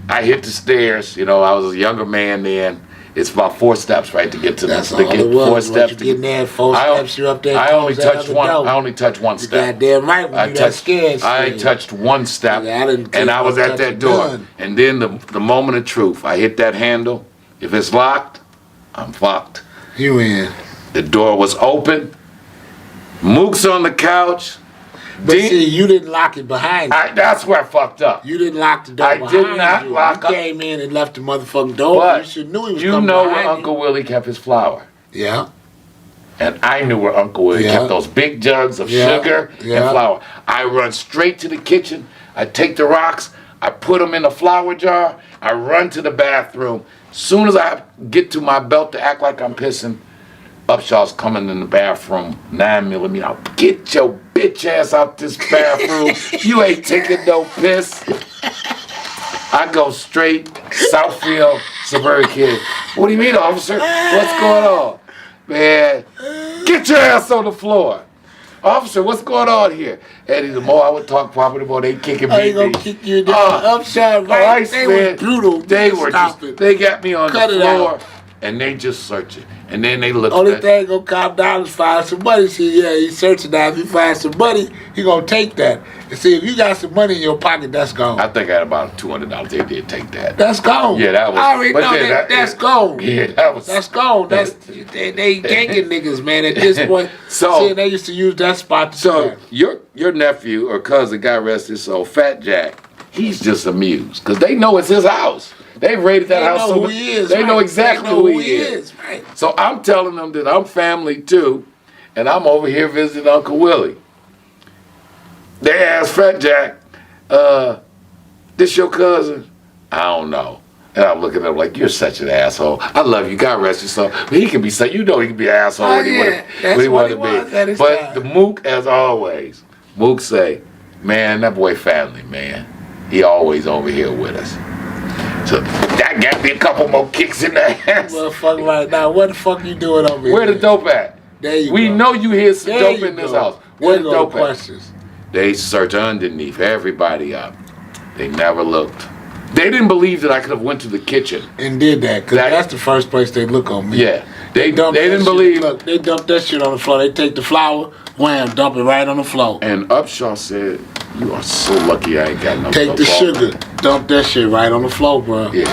I hit the stairs. You know, I was a younger man then. It's about 4 steps, right, to get to That's the all it was. 4 steps. You get in there, 4 steps, you're up there. I only touched one step. Goddamn right when you got scared. I touched one step, and I was at that door. And then the moment of truth, I hit that handle. If it's locked, I'm fucked. You in. The door was open. Mook's on the couch. But see, you didn't lock it behind you. That's where I fucked up. You didn't lock the door behind you. I did not lock up. You came in and left the motherfucking door. But you should knew he was coming behind where Uncle Willie kept his flour. Yeah. And I knew where Uncle Willie kept those big jugs of sugar and flour. I run straight to the kitchen. I take the rocks. I put them in a flour jar. I run to the bathroom. Soon as I get to my belt to act like I'm pissing, Upshaw's coming in the bathroom, 9mm. Get your bitch ass out this bathroom. You ain't taking no piss. I go straight, Southfield, suburban kid. What do you mean, officer? What's going on? Man, get your ass on the floor. Officer, what's going on here? Eddie, the more I would talk properly, the more they kicking me. I ain't gonna kick you down. Upshot, right? They were brutal. They were just, they got me on the floor, and they just searching. And then they look. Only thing gonna calm down is find some money. See, yeah, he's searching now. If you find some money, he gonna take that. And see, if you got some money in your pocket, that's gone. I think I had about $200. They did take that. That's gone. Yeah, that was. I already know that's gone. Yeah, that was. That's gone. That's they ganging niggas, man. At this point, so see, they used to use that spot. To so your nephew or cousin got arrested. So Fat Jack, he's just amused because they know it's his house. They've raided that house so much. They know exactly who he is. Right. So I'm telling them that I'm family too, and I'm over here visiting Uncle Willie. They asked Fat Jack, this your cousin? I don't know. And I'm looking at him like, you're such an asshole. I love you. God rest your soul. But he can be, you know he can be an asshole when he want to be. But the Mook, as always, Mook say, man, that boy family, man. He always over here with us. So that got me a couple more kicks in the ass. Motherfucker, right now, what the fuck you doing over here? Where the dope at? There you we go. know you hear some dope in this house. Where the dope questions. At? They search underneath everybody up. They never looked. They didn't believe that I could have went to the kitchen and did that, because that's the first place they look on me. Yeah, they didn't believe. Look, they dumped that shit on the floor. They take the flour, wham, dump it right on the floor. And Upshaw said, "You are so lucky I ain't got no." Take the sugar, dump that shit right on the floor, bro. Yeah,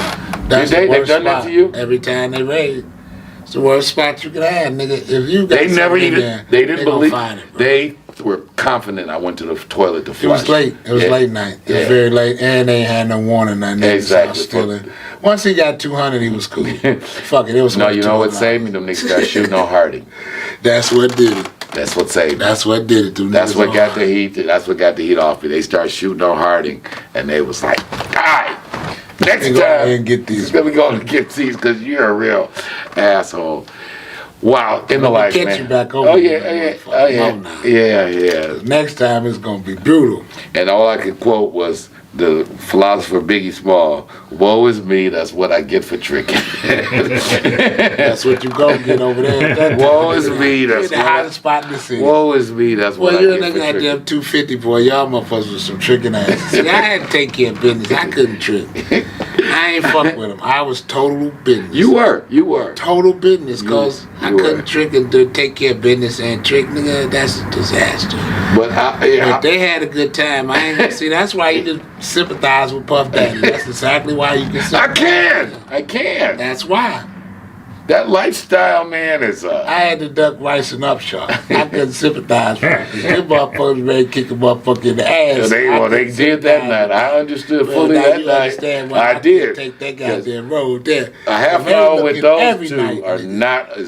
that's they've done spot. that to you Every time they raid. It's the worst spot you can have, nigga. If you got they never even there, they didn't believe find it, bro. They were confident I went to the toilet to flush. It was late. It was late night. It was very late, and they had no warning. Nothing. Exactly. Once he got 200, he was cool. Fuck it. It was. No, you know what saved me? Them niggas got shooting on Harding. That's what did it. That's what saved me. That's what did it. That's what got the heat. That's what got the heat off me. They started shooting on Harding, and they was like, "All right, next time, and get these. Let me go and get these because you're a real asshole." Wow, in the life, man. You back over. Oh yeah. Next time it's gonna be brutal. And all I could quote was the philosopher Biggie Small. Woe is me. That's what I get for tricking. That's what you gonna get over there. Woe is me. That's the hottest spot in the city. Woe is me. That's what I you're get a for nigga tricking. goddamn 250 boy. Y'all motherfuckers with some tricking asses. See, I had to take care of business. I couldn't trick. I ain't fuck with him. I was total business. You were. Total business, cause I couldn't trick and take care of business and trick, nigga. That's a disaster. But they had a good time. I ain't gonna see. That's why you just sympathize with Puff Daddy. That's exactly why you can sympathize. I can. That's why. That lifestyle, man, is. I had to duck Rice and Upshaw. I couldn't sympathize with him. Them motherfuckers ready to kick a motherfucker in the ass. They did that night. I understood fully that night. I did. Take that goddamn road there. A half hour with those two is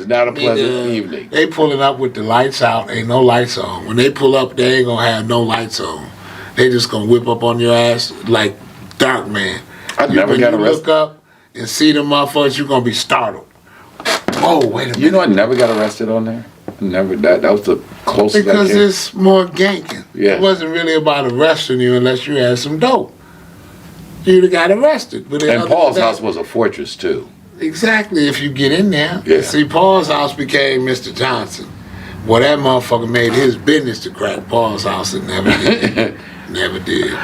not a pleasant evening. They pulling up with the lights out. Ain't no lights on. When they pull up, they ain't gonna have no lights on. They just gonna whip up on your ass like Dark Man. I never got arrested. Look up and see them motherfuckers, you gonna be startled. Oh, wait a minute. You know I never got arrested on there? Never. That was the closest because I came. it's more ganking. Yeah. It wasn't really about arresting you unless you had some dope. You'd have got arrested. But and Paul's house was a fortress too. Exactly, if you get in there. Yeah. See, Paul's house became Mr. Johnson. Well, that motherfucker made his business to crack Paul's house and never did. Never did.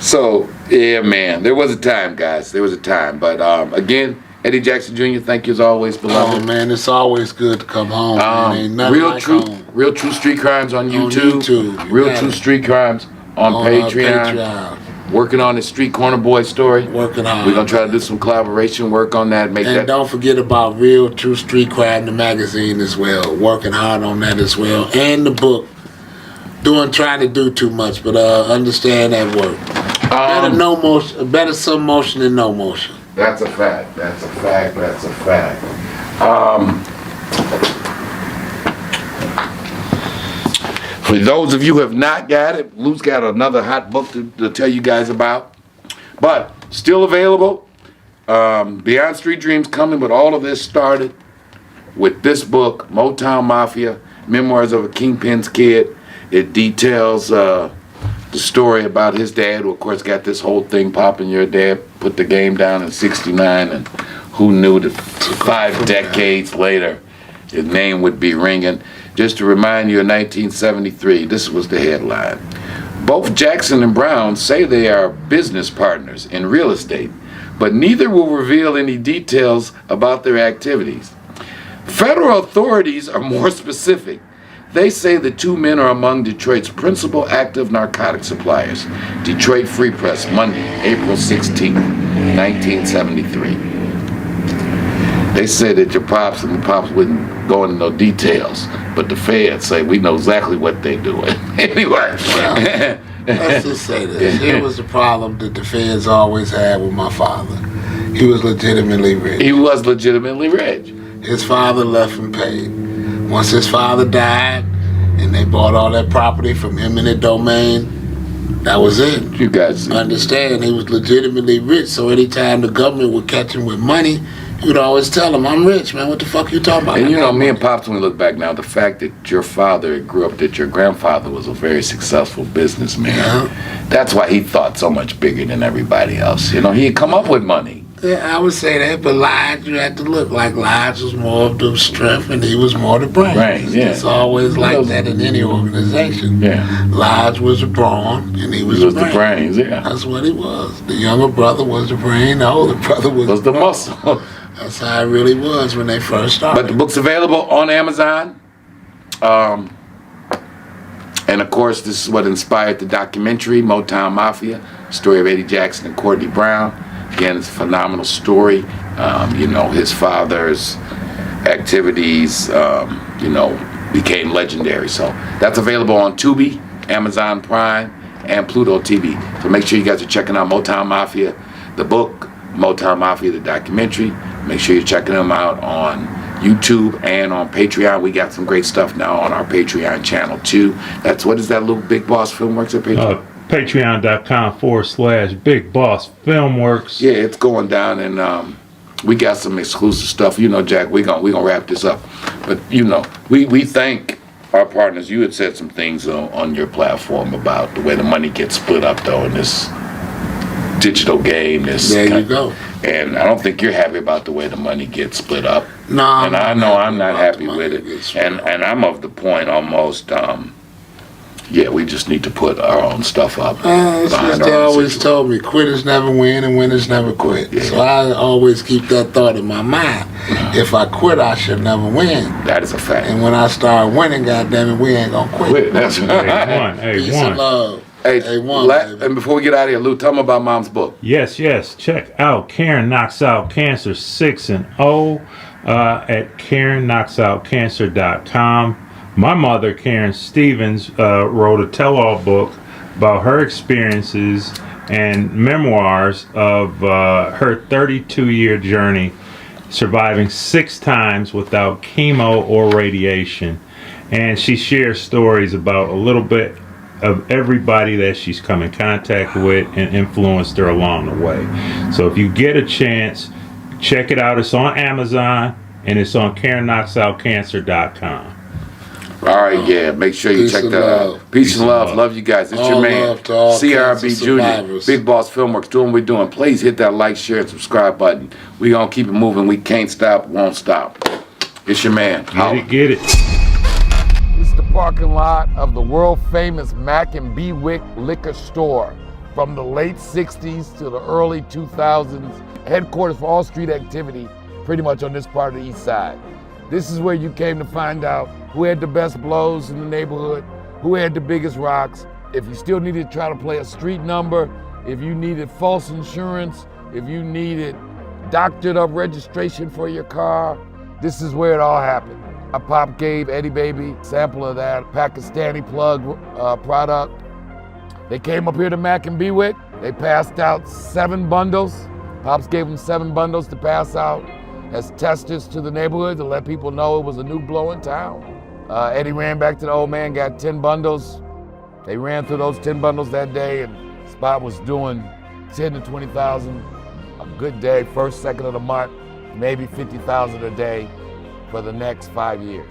So, yeah, man. There was a time, guys. There was a time. But, again, Eddie Jackson Jr., thank you as always, beloved. Oh, man, it's always good to come home. Man. Ain't nothing like home. Real True Street Crimes on YouTube. Real True Street Crimes on Patreon. Working on the Street Corner Boy story. Working hard. We're going to try to do some collaboration work on that. And don't forget about Real True Street Crime, the magazine as well. Working hard on that as well. And the book. Trying to do too much, but understand that work. Better some motion than no motion. That's a fact. That's a fact. That's a fact. For those of you who have not got it, Lou's got another hot book to tell you guys about. But still available. Beyond Street Dreams coming, but all of this started with this book, Motown Mafia, Memoirs of a Kingpin's Kid. It details the story about his dad, who of course got this whole thing popping. Your dad put the game down in '69, and who knew that 5 decades later his name would be ringing. Just to remind you, in 1973, this was the headline. Both Jackson and Brown say they are business partners in real estate, but neither will reveal any details about their activities. Federal authorities are more specific. They say the two men are among Detroit's principal active narcotic suppliers. Detroit Free Press, Monday, April 16, 1973. They say that your pops and the pops wouldn't go into no details, but the feds say we know exactly what they're doing. Anyway. Well, let's just say this. Here was the problem that the feds always had with my father. He was legitimately rich. He was legitimately rich. His father left him paid. Once his father died and they bought all that property from eminent domain, that was it. You guys understand, he was legitimately rich, so anytime the government would catch him with money, he would always tell him, I'm rich, man, what the fuck you talking about? And you know, me and Pops, when we look back now, the fact that your father grew up, that your grandfather was a very successful businessman, that's why he thought so much bigger than everybody else. You know, he had come up with money. Yeah, I would say that, but Lodge, you had to look like Lodge was more of the strength and he was more the brains. Right, yeah. It's always like that in any organization. Yeah. Lodge was the brawn and he was the brains. Yeah. That's what he was. The younger brother was the brain, the older brother was the muscle. That's how it really was when they first started. But the book's available on Amazon. And of course, this is what inspired the documentary, Motown Mafia, story of Eddie Jackson and Courtney Brown. Again, it's a phenomenal story. You know, his father's activities, you know, became legendary. So that's available on Tubi, Amazon Prime, and Pluto TV. So make sure you guys are checking out Motown Mafia, the book, Motown Mafia, the documentary. Make sure you're checking them out on YouTube and on Patreon. We got some great stuff now on our Patreon channel too. That's, what is that, little Big Boss Filmworks at Patreon? Patreon.com/Big Boss Filmworks. Yeah, it's going down, and we got some exclusive stuff. You know, Jack, we gonna wrap this up. But you know, we thank our partners. You had said some things on your platform about the way the money gets split up, though, in this digital game. There you go. And I don't think you're happy about the way the money gets split up. No, and I know I'm not happy with it. And I'm of the point almost. Yeah, we just need to put our own stuff up. They always told me, quitters never win and winners never quit. Yeah. So I always keep that thought in my mind. If I quit, I should never win. That is a fact. And when I start winning, goddammit, we ain't gonna quit. That's right. Peace and love. And before we get out of here, Lou, tell them about Mom's book. Yes. Check out Karen Knocks Out Cancer 6 and 0 at KarenKnocksOutCancer.com. My mother, Karen Stevens, wrote a tell-all book about her experiences and memoirs of her 32-year journey, surviving 6 times without chemo or radiation. And she shares stories about a little bit of everybody that she's come in contact with and influenced her along the way. So if you get a chance, check it out. It's on Amazon and it's on KarenKnocksOutCancer.com. All right, yeah. Make sure you check that out. Peace and love. Love you guys. It's your man, CRB Jr., Big Boss Filmworks, doing what we're doing. Please hit that like, share, and subscribe button. We gonna keep it moving. We can't stop, won't stop. It's your man. Get it. This is the parking lot of the world-famous Mac and Bewick liquor store. From the late 60s to the early 2000s, headquarters for all street activity, pretty much on this part of the east side. This is where you came to find out who had the best blows in the neighborhood, who had the biggest rocks. If you still needed to try to play a street number, if you needed false insurance, if you needed doctored up registration for your car, this is where it all happened. My pop gave Eddie Baby a sample of that Pakistani plug product. They came up here to Mac and Bewick. They passed out 7 bundles. Pops gave them 7 bundles to pass out as testers to the neighborhood to let people know it was a new blow in town. Eddie ran back to the old man, got 10 bundles. They ran through those 10 bundles that day, and Spot was doing 10 to 20,000 a good day, first, second of the month, maybe 50,000 a day for the next 5 years.